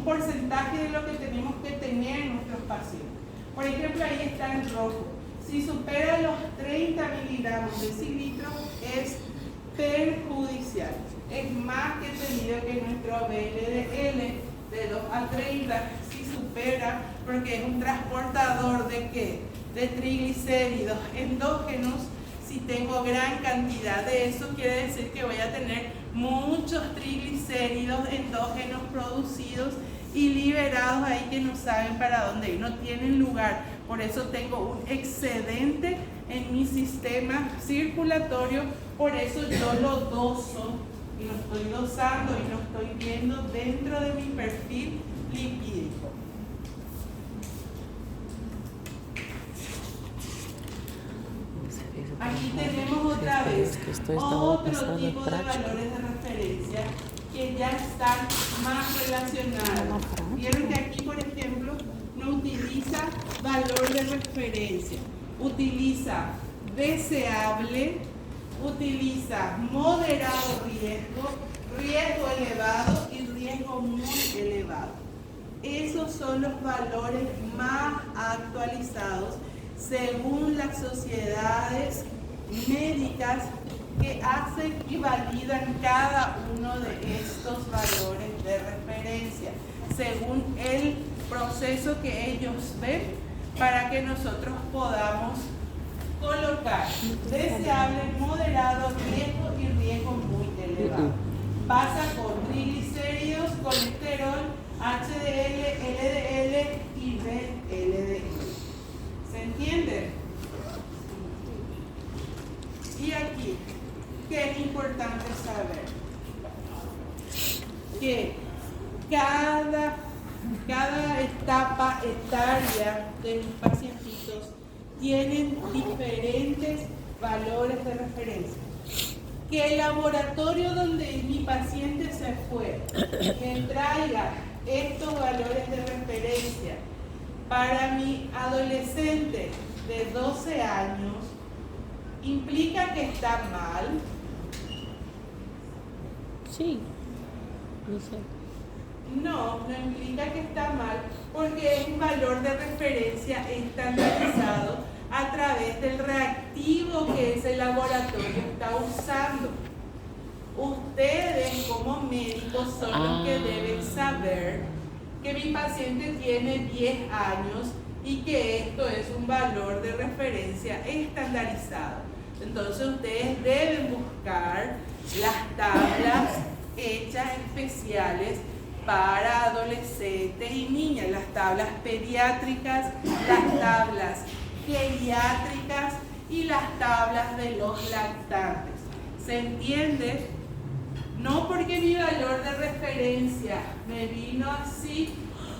Speaker 1: porcentaje de lo que tenemos que tener en nuestros pacientes. Por ejemplo, ahí está en rojo. Si supera los 30 miligramos de cilitro es perjudicial. Es más que tenido que nuestro VLDL de 2 a 30, si supera, porque es un transportador de ¿qué? De triglicéridos endógenos. Si tengo gran cantidad de eso, quiere decir que voy a tener muchos triglicéridos endógenos producidos y liberados ahí que no saben para dónde ir, no tienen lugar. Por eso tengo un excedente en mi sistema circulatorio, por eso yo lo doso y lo estoy dosando y lo estoy viendo dentro de mi perfil lipídico. Aquí tenemos otra vez otro tipo de valores de referencia que ya están más relacionados. Vieron que aquí, por ejemplo, no utiliza valor de referencia, utiliza deseable, utiliza moderado riesgo, riesgo elevado y riesgo muy elevado. Esos son los valores más actualizados según las sociedades médicas que hacen y validan cada uno de estos valores de referencia, según el proceso que ellos ven, para que nosotros podamos colocar deseable, moderado, riesgo y riesgo muy elevado. Pasa con triglicéridos, colesterol, HDL, LDL y VLDL. ¿Se entiende? Y aquí, ¿qué es importante saber? Que cada etapa etaria de mis pacientitos tienen diferentes valores de referencia. Que el laboratorio donde mi paciente se fue me traiga estos valores de referencia para mi adolescente de 12 años, ¿implica que está mal?
Speaker 2: Sí, no sé.
Speaker 1: No, no implica que está mal, porque es un valor de referencia estandarizado a través del reactivo que ese laboratorio está usando. Ustedes como médicos son los que deben saber que mi paciente tiene 10 años y que esto es un valor de referencia estandarizado. Entonces ustedes deben buscar las tablas hechas especiales para adolescentes y niñas, las tablas pediátricas, las tablas geriátricas y las tablas de los lactantes. ¿Se entiende? No porque mi valor de referencia me vino así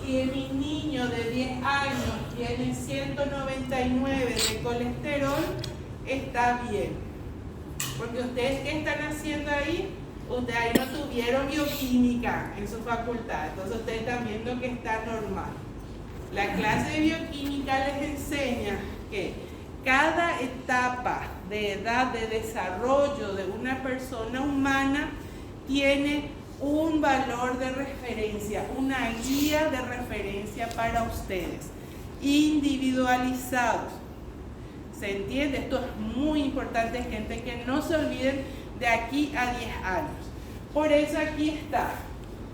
Speaker 1: y mi niño de 10 años tiene 199 de colesterol, está bien. Porque ustedes, ¿qué están haciendo ahí? Ustedes ahí no tuvieron bioquímica en su facultad, entonces ustedes están viendo que está normal. La clase de bioquímica les enseña que cada etapa de edad de desarrollo de una persona humana tiene un valor de referencia, una guía de referencia para ustedes, individualizados. ¿Se entiende? Esto es muy importante, gente, que no se olviden de aquí a 10 años. Por eso aquí está,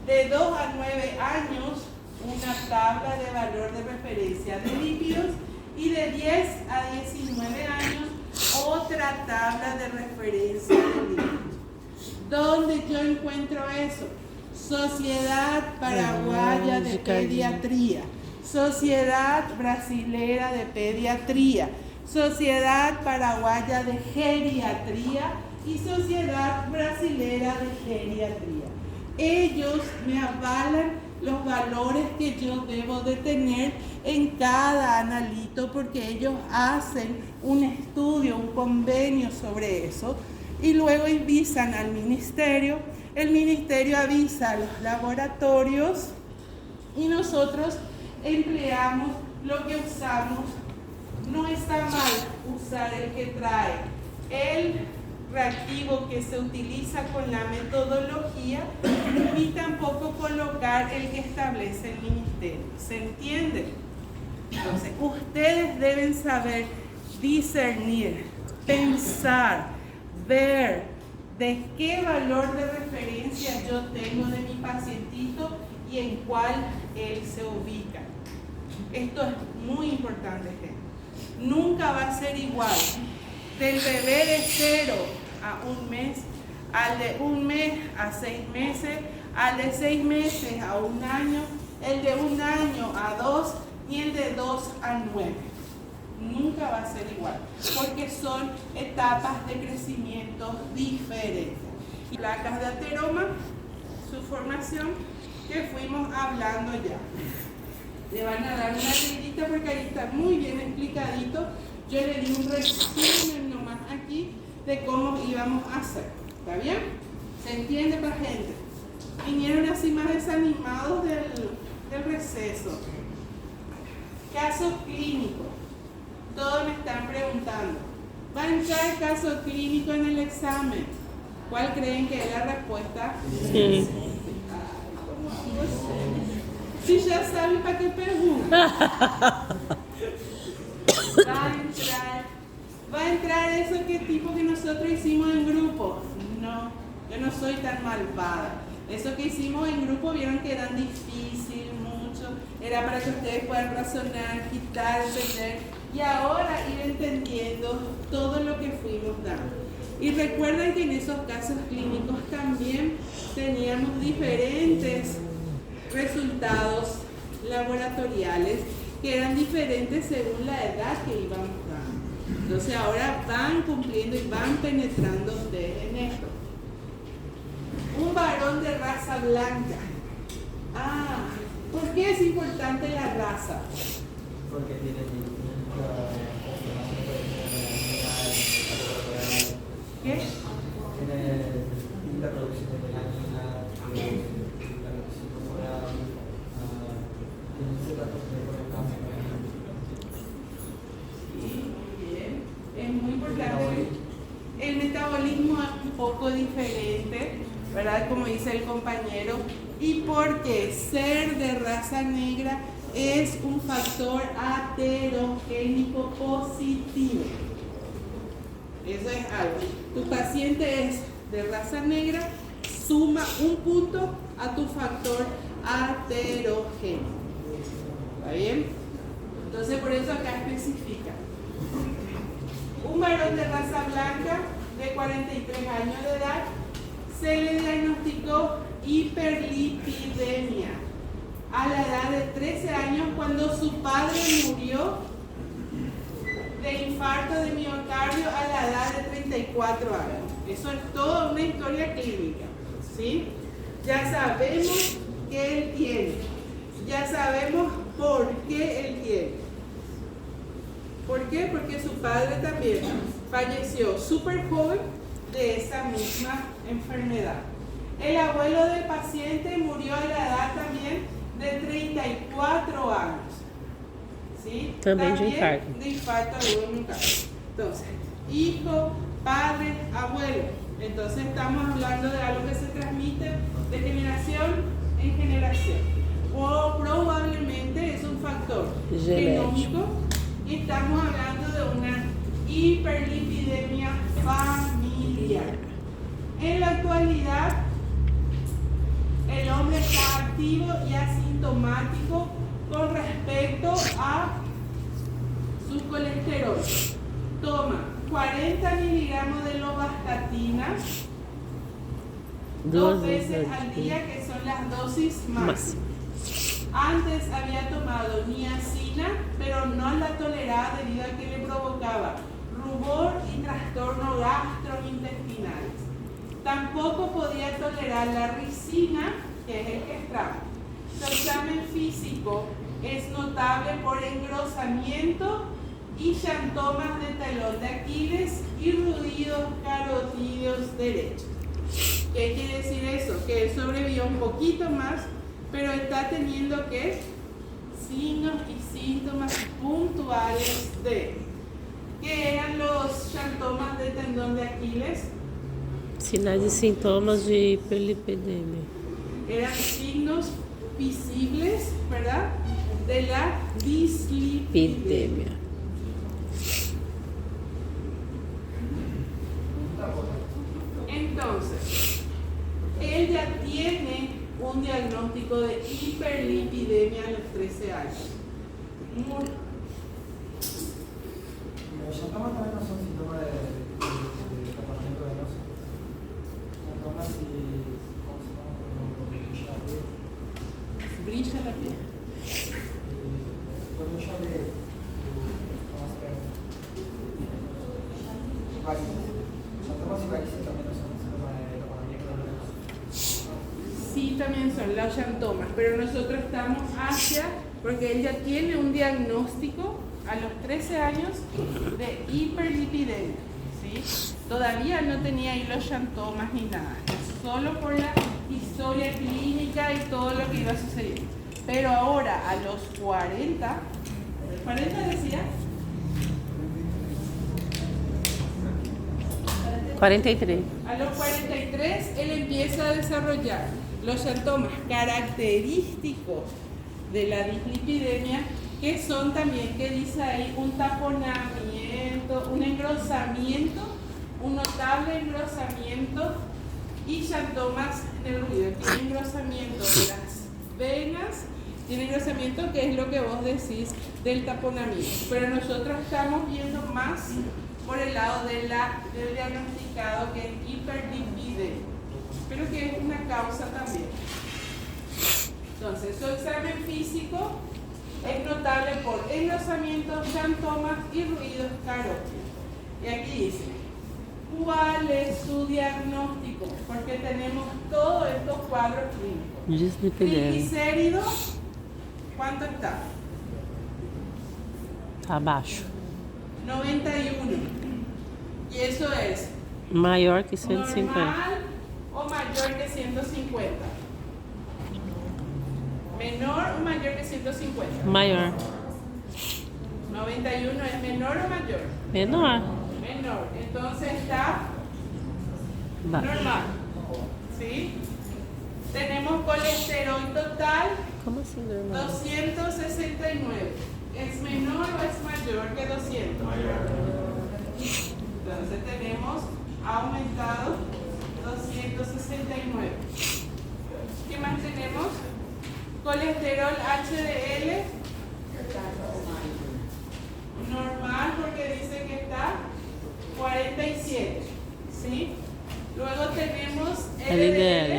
Speaker 1: de 2 a 9 años, una tabla de valor de referencia de lípidos y de 10 a 19 años, otra tabla de referencia de lípidos. ¿Dónde yo encuentro eso? Sociedad Paraguaya de Pediatría, Sociedad Brasilera de Pediatría, Sociedad Paraguaya de Geriatría y Sociedad Brasilera de Geriatría. Ellos me avalan los valores que yo debo de tener en cada analito, porque ellos hacen un estudio, un convenio sobre eso, y luego avisan al ministerio. El ministerio avisa a los laboratorios y nosotros empleamos lo que usamos. No está mal usar el que trae el reactivo que se utiliza con la metodología, ni tampoco colocar el que establece el ministerio. ¿Se entiende? Entonces, ustedes deben saber discernir, pensar, ver de qué valor de referencia yo tengo de mi pacientito y en cuál él se ubica. Esto es muy importante, gente. Nunca va a ser igual del bebé de 0 a 1 mes, al de 1 mes a 6 meses, al de 6 meses a 1 año, el de 1 año a 2 y el de 2 a 9. Nunca va a ser igual, porque son etapas de crecimiento diferentes. Y placas de ateroma, su formación, que fuimos hablando ya. Le van a dar una leidita porque ahí está muy bien explicadito. Yo le di un resumen nomás aquí de cómo íbamos a hacer. ¿Está bien? ¿Se entiende, para gente? Vinieron así más desanimados del receso. Casos clínicos. Todos me están preguntando. ¿Va a entrar caso clínico en el examen? ¿Cuál creen que es la respuesta?
Speaker 2: Sí.
Speaker 1: Si ya saben, ¿para qué preguntan? Va a entrar eso que tipo que nosotros hicimos en grupo. No, yo no soy tan malvada. Eso que hicimos en grupo, vieron que eran difícil, mucho. Era para que ustedes puedan razonar, quitar, entender. Y ahora ir entendiendo todo lo que fuimos dando. Y recuerden que en esos casos clínicos también teníamos diferentes resultados laboratoriales que eran diferentes según la edad que íbamos dando. Entonces ahora van cumpliendo y van penetrando ustedes en esto. Un varón de raza blanca. ¿Por qué es importante la raza?
Speaker 3: Porque tiene
Speaker 1: ¿Qué?
Speaker 3: Tiene la producción de melanina, la producción corporal, tiene ciertas cosas
Speaker 1: Sí, muy bien. Es muy importante. El metabolismo es un poco diferente, ¿verdad? Como dice el compañero. Y porque ser de raza negra es un factor aterogénico positivo. Eso es algo. Tu paciente es de raza negra, suma un punto a tu factor aterogénico. ¿Está bien? Entonces por eso acá especifica. Un varón de raza blanca de 43 años de edad se le diagnosticó hiperlipidemia a la edad de 13 años cuando su padre murió de infarto de miocardio a la edad de 34 años. Eso es toda una historia clínica, ¿sí? Ya sabemos que él tiene, ya sabemos por qué él tiene. ¿Por qué? Porque su padre también falleció súper joven de esa misma enfermedad. El abuelo del paciente murió a la edad también de 34 años. ¿Sí?
Speaker 2: También de
Speaker 1: infarto agudo miocardio. Entonces, hijo, padre, abuelo. Entonces estamos hablando de algo que se transmite de generación en generación. O probablemente es un factor genómico y estamos hablando de una hiperlipidemia familiar. En la actualidad, el hombre está activo y asintomático con respecto a su colesterol. Toma 40 miligramos de lovastatina 2 veces al día, que son las dosis máximas. Antes había tomado niacina, pero no la toleraba debido a que le provocaba rubor y trastornos gastrointestinales. Tampoco podía tolerar la ricina, que es el que extrajo. Su examen físico es notable por engrosamiento y xantomas de talón de Aquiles y ruidos carotídeos derechos. ¿Qué quiere decir eso? Que él sobrevivió un poquito más, pero está teniendo que signos y síntomas puntuales de ¿qué eran los xantomas de tendón de Aquiles?
Speaker 2: Sinais e sintomas de hiperlipidemia.
Speaker 1: Eran signos visibles, ¿verdad? De la dislipidemia.
Speaker 2: Epidemia.
Speaker 1: Entonces, él ya tiene un diagnóstico de hiperlipidemia a los 13 años.
Speaker 3: Los síntomas también no son síntomas de taponamiento venoso. Síntomas y. ¿Cómo se llama?
Speaker 1: Brilla la piel.
Speaker 3: Cuando yo hablé. ¿Cómo se llama? Varices. Síntomas y varices también no son síntomas de taponamiento venoso.
Speaker 1: Sí, también son los xantomas, pero nosotros estamos hacia, porque él ya tiene un diagnóstico a los 13 años de hiperlipidemia, ¿sí? Todavía no tenía ahí los xantomas ni nada, solo por la historia clínica y todo lo que iba sucediendo. Pero ahora, a los 40 decía,
Speaker 2: 43.
Speaker 1: a los 43 él empieza a desarrollar los xantomas característicos de la dislipidemia, que son también, que dice ahí, un taponamiento, un engrosamiento, un notable engrosamiento y xantomas en el ruido. Tiene engrosamiento de las venas, tiene engrosamiento, que es lo que vos decís del taponamiento. Pero nosotros estamos viendo más por el lado del diagnosticado, que es hiperlipidemia, pero que es una causa también. Entonces, su examen físico es notable por engrosamiento, xantomas y ruidos carótidos. Y aquí dice, ¿cuál es su diagnóstico? Porque tenemos todos estos cuadros clínicos.
Speaker 2: Dislipidemia.
Speaker 1: Triglicéridos, ¿cuánto está?
Speaker 2: Abaixo.
Speaker 1: 91. Y eso es
Speaker 2: Maior que 150.
Speaker 1: normal o mayor que 150. Menor o mayor que 150.
Speaker 2: Maior.
Speaker 1: 91 es menor o mayor.
Speaker 2: Menor.
Speaker 1: Menor. Entonces está
Speaker 2: Baixo.
Speaker 1: normal. ¿Sí? Tenemos colesterol total
Speaker 2: Como assim, normal?
Speaker 1: 269. ¿Es menor o es mayor que 200? Entonces tenemos aumentado 269. ¿Qué más tenemos? Colesterol HDL normal, porque dice que está 47. ¿Sí? Luego tenemos LDL.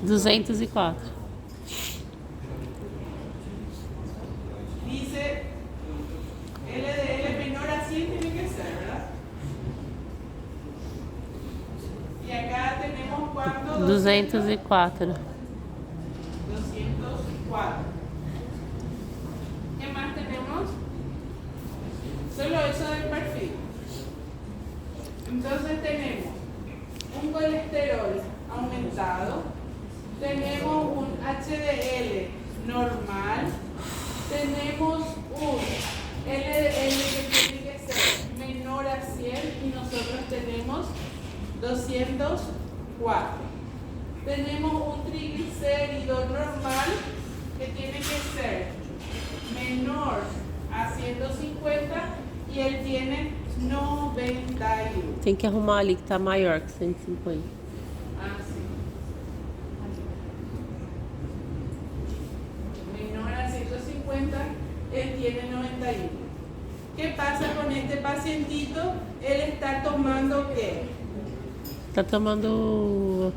Speaker 2: LDL. 204.
Speaker 1: Dice LDL menor a 100 tiene que ser, ¿verdad? Y acá tenemos ¿cuánto?
Speaker 2: 204.
Speaker 1: 204. ¿Qué más tenemos? Solo eso del perfil. Entonces tenemos un colesterol aumentado, tenemos un HDL normal, tenemos un LDL que tiene que ser menor a 100 y nosotros tenemos 204. Tenemos un triglicérido normal que tiene que ser menor a 150 y él tiene 91.
Speaker 2: Tem que arrumar ali que tá maior que 150.
Speaker 1: Ah, sí. Menor a 150, él tiene 91. ¿Qué pasa con este pacientito? Él está tomando ¿qué?
Speaker 2: Tá tomando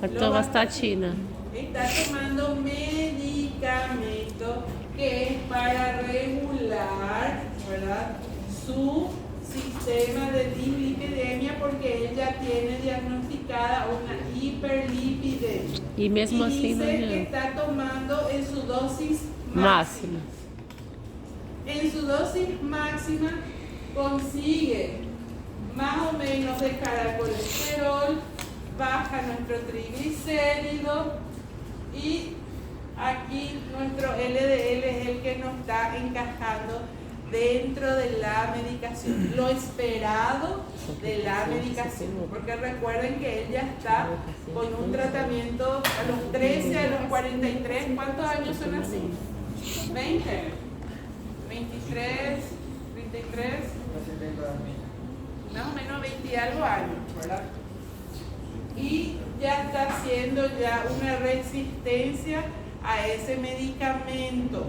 Speaker 2: atorvastatina.
Speaker 1: está tomando medicamento que es para regular, ¿verdad?, su sistema de dislipidemia, porque ella tiene diagnosticada una hiperlipidemia.
Speaker 2: E mesmo assim não
Speaker 1: dice que
Speaker 2: adianta.
Speaker 1: está tomando en su dosis
Speaker 2: Máxima.
Speaker 1: En su dosis máxima consigue más o menos descargar el colesterol, baja nuestro triglicérido y aquí nuestro LDL es el que nos está encajando dentro de la medicación, lo esperado de la medicación, porque recuerden que ella está con un tratamiento a los 13, a los 43, ¿cuántos años son así? 20, 23, 33, más o menos 20 y algo años, ¿verdad? Y ya está haciendo ya una resistencia a ese medicamento.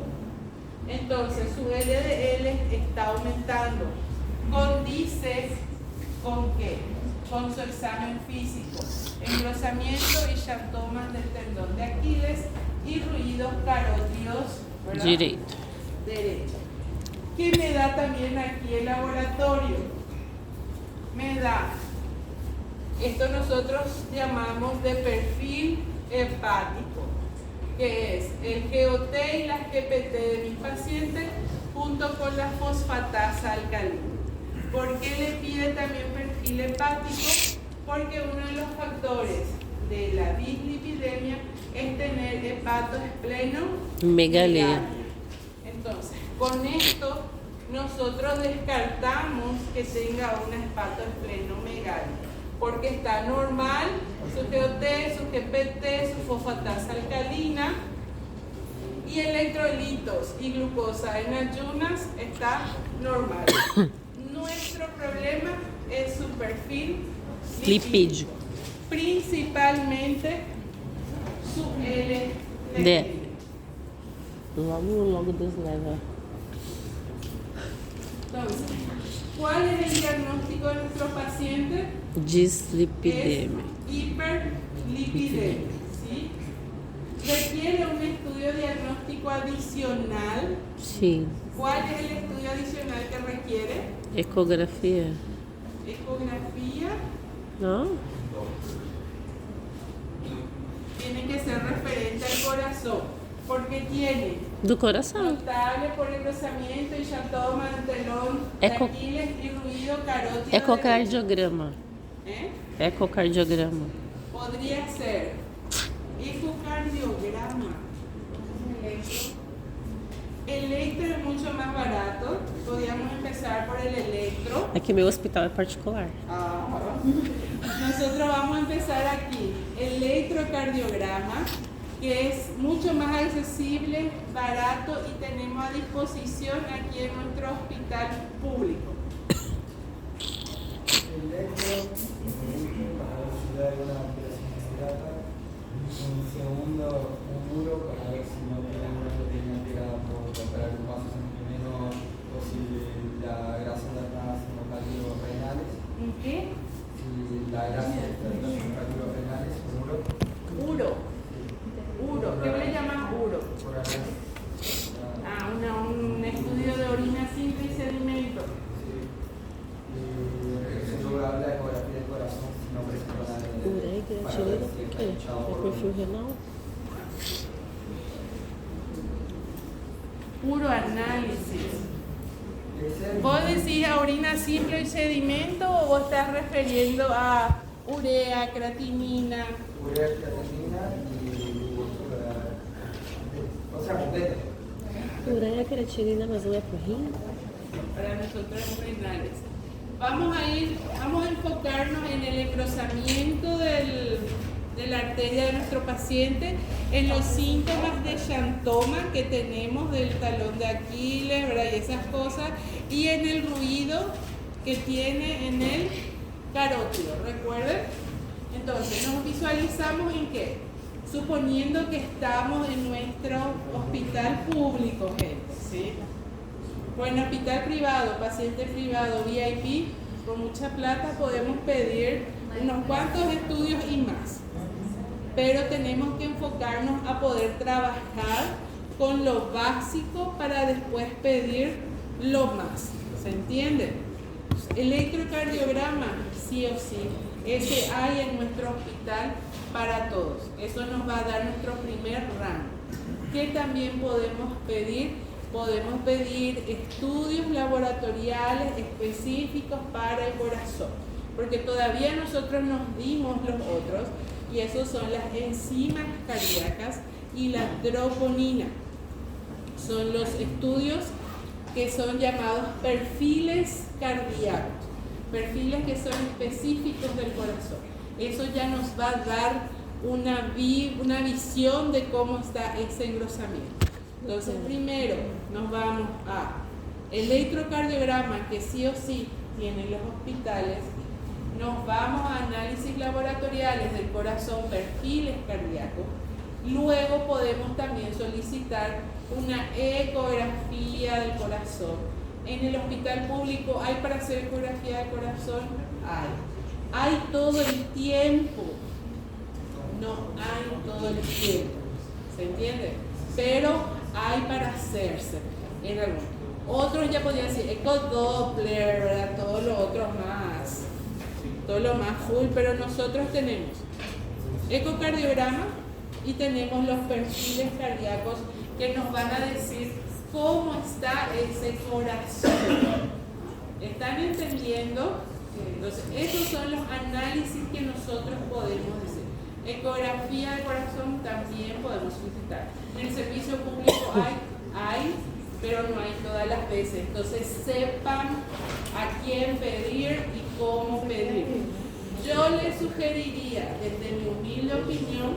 Speaker 1: Entonces su LDL está aumentando. Condice con qué? Con su examen físico, engrosamiento y xantomas del tendón de Aquiles y ruidos carótidos, ¿verdad?,
Speaker 2: Direito.
Speaker 1: derecho. ¿Qué me da también aquí el laboratorio? Me da, esto nosotros llamamos de perfil hepático, que es el GOT y las GPT de mis pacientes junto con la fosfatasa alcalina. ¿Por qué le pide también perfil hepático? Porque uno de los factores de la dislipidemia es tener hepatoesplenomegalia. Entonces, con esto nosotros descartamos que tenga una hepatoesplenomegalia, porque está normal su GOT, su GPT, su fosfatasa alcalina y electrolitos y glucosa en ayunas está normal. Nuestro problema es su perfil
Speaker 2: Lipídico.
Speaker 1: principalmente su LDL.
Speaker 2: D. Logo Deus leva.
Speaker 1: Entonces, ¿cuál es el diagnóstico de nuestro paciente?
Speaker 2: Dislipidemia.
Speaker 1: Es hiperlipidemia, ¿sí? Requiere un estudio diagnóstico adicional.
Speaker 2: Sim.
Speaker 1: ¿Cuál es el estudio adicional que requiere?
Speaker 2: Ecografia.
Speaker 1: Ecografía.
Speaker 2: Não?
Speaker 1: Tiene que ser referente al corazón, porque tiene
Speaker 2: Do coração.
Speaker 1: notable por engrosamiento y xantoma del telón de
Speaker 2: Eco-
Speaker 1: Aquiles y ruido carótido.
Speaker 2: Ecocardiograma.
Speaker 1: ¿Eh?
Speaker 2: Ecocardiograma.
Speaker 1: Podría ser ecocardiograma. Electro es mucho más barato. Podríamos empezar por el electro.
Speaker 2: Aqui meu hospital é particular.
Speaker 1: Nosotros vamos a empezar aquí. Electrocardiograma, que es mucho más accesible, barato y tenemos a disposición aquí en nuestro hospital público.
Speaker 3: Para ver si hay una alteración inmediata. Un segundo, un muro para ver si no tiene alguna proteína alterada por comprar un vaso sanguíneo o si la grasa la está haciendo cálculos renales.
Speaker 1: ¿En qué?
Speaker 3: Si la grasa está haciendo cálculos renales, muro.
Speaker 1: Uro. Uro. ¿Qué le llaman uro?
Speaker 3: Por ahí.
Speaker 1: Un estudio de orina simple y sedimento.
Speaker 3: Se logra la ecografía del corazón si no presenta nada de
Speaker 2: Ureia, creatinina, por quê? É perfil renal?
Speaker 1: Uroanálisis. ¿Vos decís a orina simple y sedimento o vos estás refiriendo a urea, creatinina?
Speaker 3: Urea, creatinina y otra completa.
Speaker 2: Ureia, creatinina, mas não é por rim?
Speaker 1: Para nosotros es renales. Vamos a enfocarnos en el engrosamiento de la arteria de nuestro paciente, en los síntomas de xantoma que tenemos del talón de Aquiles, ¿verdad?, y esas cosas, y en el ruido que tiene en el carótido, ¿recuerden? Entonces, nos visualizamos en qué, suponiendo que estamos en nuestro hospital público, gente, ¿sí? O en hospital privado, paciente privado, VIP, con mucha plata podemos pedir unos cuantos estudios y más. pero tenemos que enfocarnos a poder trabajar con lo básico para después pedir lo más. ¿Se entiende? Electrocardiograma, sí o sí, ese hay en nuestro hospital para todos. Eso nos va a dar nuestro primer rango. ¿Qué también podemos pedir? Podemos pedir estudios laboratoriales específicos para el corazón, porque todavía nosotros nos dimos los otros, y esos son las enzimas cardíacas y la troponina. Son los estudios que son llamados perfiles cardíacos, perfiles que son específicos del corazón. Eso ya nos va a dar una visión de cómo está ese engrosamiento. Entonces, primero nos vamos a electrocardiograma, que sí o sí tienen los hospitales. Nos vamos a análisis laboratoriales del corazón, perfiles cardíacos. Luego podemos también solicitar una ecografía del corazón. En el hospital público hay para hacer ecografía del corazón, hay todo el tiempo. No hay todo el tiempo, ¿se entiende? Pero hay para hacerse en algunos. Otros ya podrían decir ecodoppler, ¿verdad? Todo lo más full, pero nosotros tenemos ecocardiograma y tenemos los perfiles cardíacos que nos van a decir cómo está ese corazón. ¿Están entendiendo? Entonces, esos son los análisis que nosotros podemos decir. Ecografía del corazón también podemos solicitar. En el servicio público hay, pero no hay todas las veces. Entonces, sepan a quién pedir y cómo pedir. Yo les sugeriría, desde mi humilde opinión,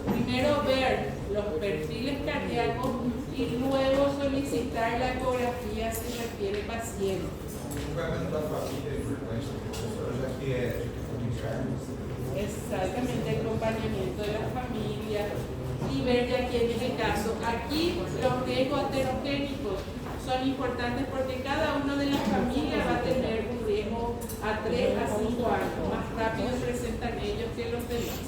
Speaker 1: primero ver los perfiles cardíacos y luego solicitar la ecografía si requiere paciente. Exactamente, el acompañamiento de la familia y ver ya quién es el caso. Aquí los riesgos heterogénicos son importantes porque cada uno de las familias va a tener un riesgo a 3 a 5 años. Más rápido presentan ellos que los demás.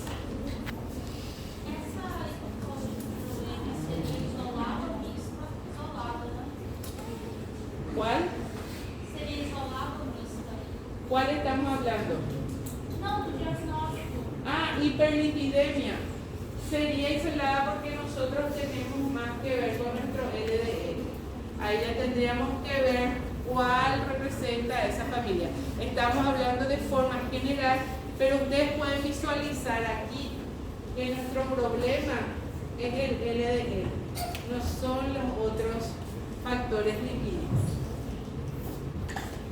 Speaker 1: ¿Cuál?
Speaker 4: Seria isolada ou mista?
Speaker 1: ¿Cuál estamos hablando?
Speaker 4: Não, do diagnóstico.
Speaker 1: Hiperlipidemia. Sería isolada porque nosotros tenemos más que ver con nuestro LDL. Ahí ya tendríamos que ver cuál representa a esa familia. Estamos hablando de forma general, pero ustedes pueden visualizar aquí que nuestro problema es el LDL, no son los otros factores lipídicos.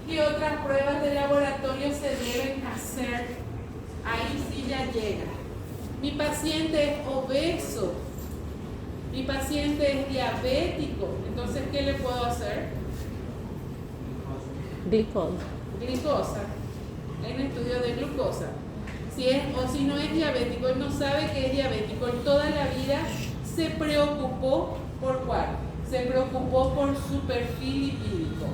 Speaker 1: ¿Qué otras pruebas de laboratorio se deben hacer? Ahí sí ya llega. Mi paciente es obeso, mi paciente es diabético, entonces ¿qué le puedo hacer? Glucosa, en estudio de glucosa. Si no es diabético, él no sabe que es diabético, él toda la vida se preocupó por ¿cuál? Se preocupó por su perfil lipídico.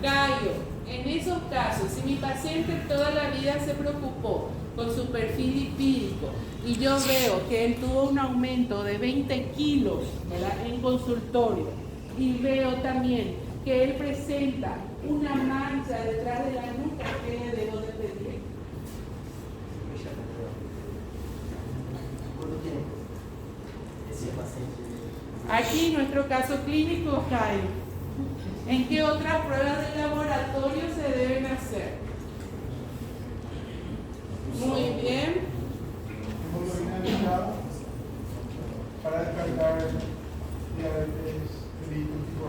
Speaker 1: Gallo. En esos casos, si mi paciente toda la vida se preocupó con su perfil lipídico y yo veo que él tuvo un aumento de 20 kilos, ¿verdad?, en consultorio, y veo también que él presenta una mancha detrás de la nuca, ¿qué le debo de pedir? Aquí nuestro caso clínico cae. ¿En qué otras pruebas de laboratorio se deben hacer? Muy bien.
Speaker 5: Para descartar diabetes tipo.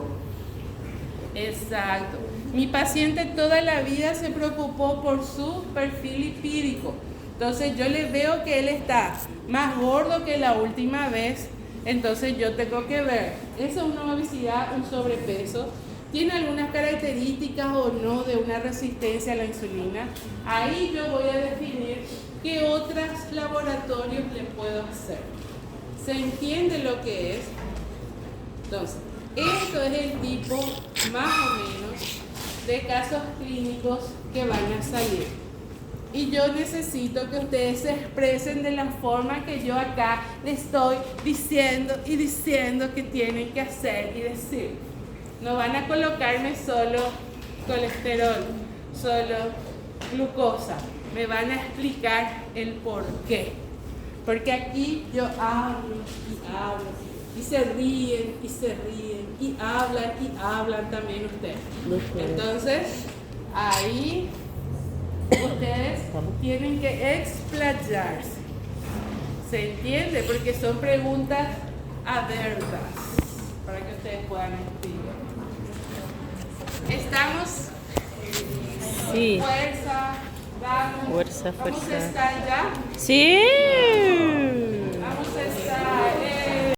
Speaker 1: Exacto. Mi paciente toda la vida se preocupó por su perfil lipídico. Entonces yo le veo que él está más gordo que la última vez. Entonces yo tengo que ver, ¿eso es una obesidad, un sobrepeso? ¿Tiene algunas características o no de una resistencia a la insulina? Ahí yo voy a definir qué otros laboratorios le puedo hacer. ¿Se entiende lo que es? Entonces, esto es el tipo más o menos de casos clínicos que van a salir. Y yo necesito que ustedes se expresen de la forma que yo acá les estoy diciendo y diciendo que tienen que hacer y decir. No van a colocarme solo colesterol, solo glucosa. Me van a explicar el por qué. Porque aquí yo hablo y hablo y se ríen y hablan también ustedes. Entonces, ahí ustedes tienen que explayarse. ¿Se entiende? Porque son preguntas abiertas para que ustedes puedan escribir. ¿Estamos?
Speaker 2: Sí.
Speaker 1: Fuerza, vamos.
Speaker 2: Fuerza,
Speaker 1: Vamos
Speaker 2: fuerza.
Speaker 1: a estar ya.
Speaker 2: Sí.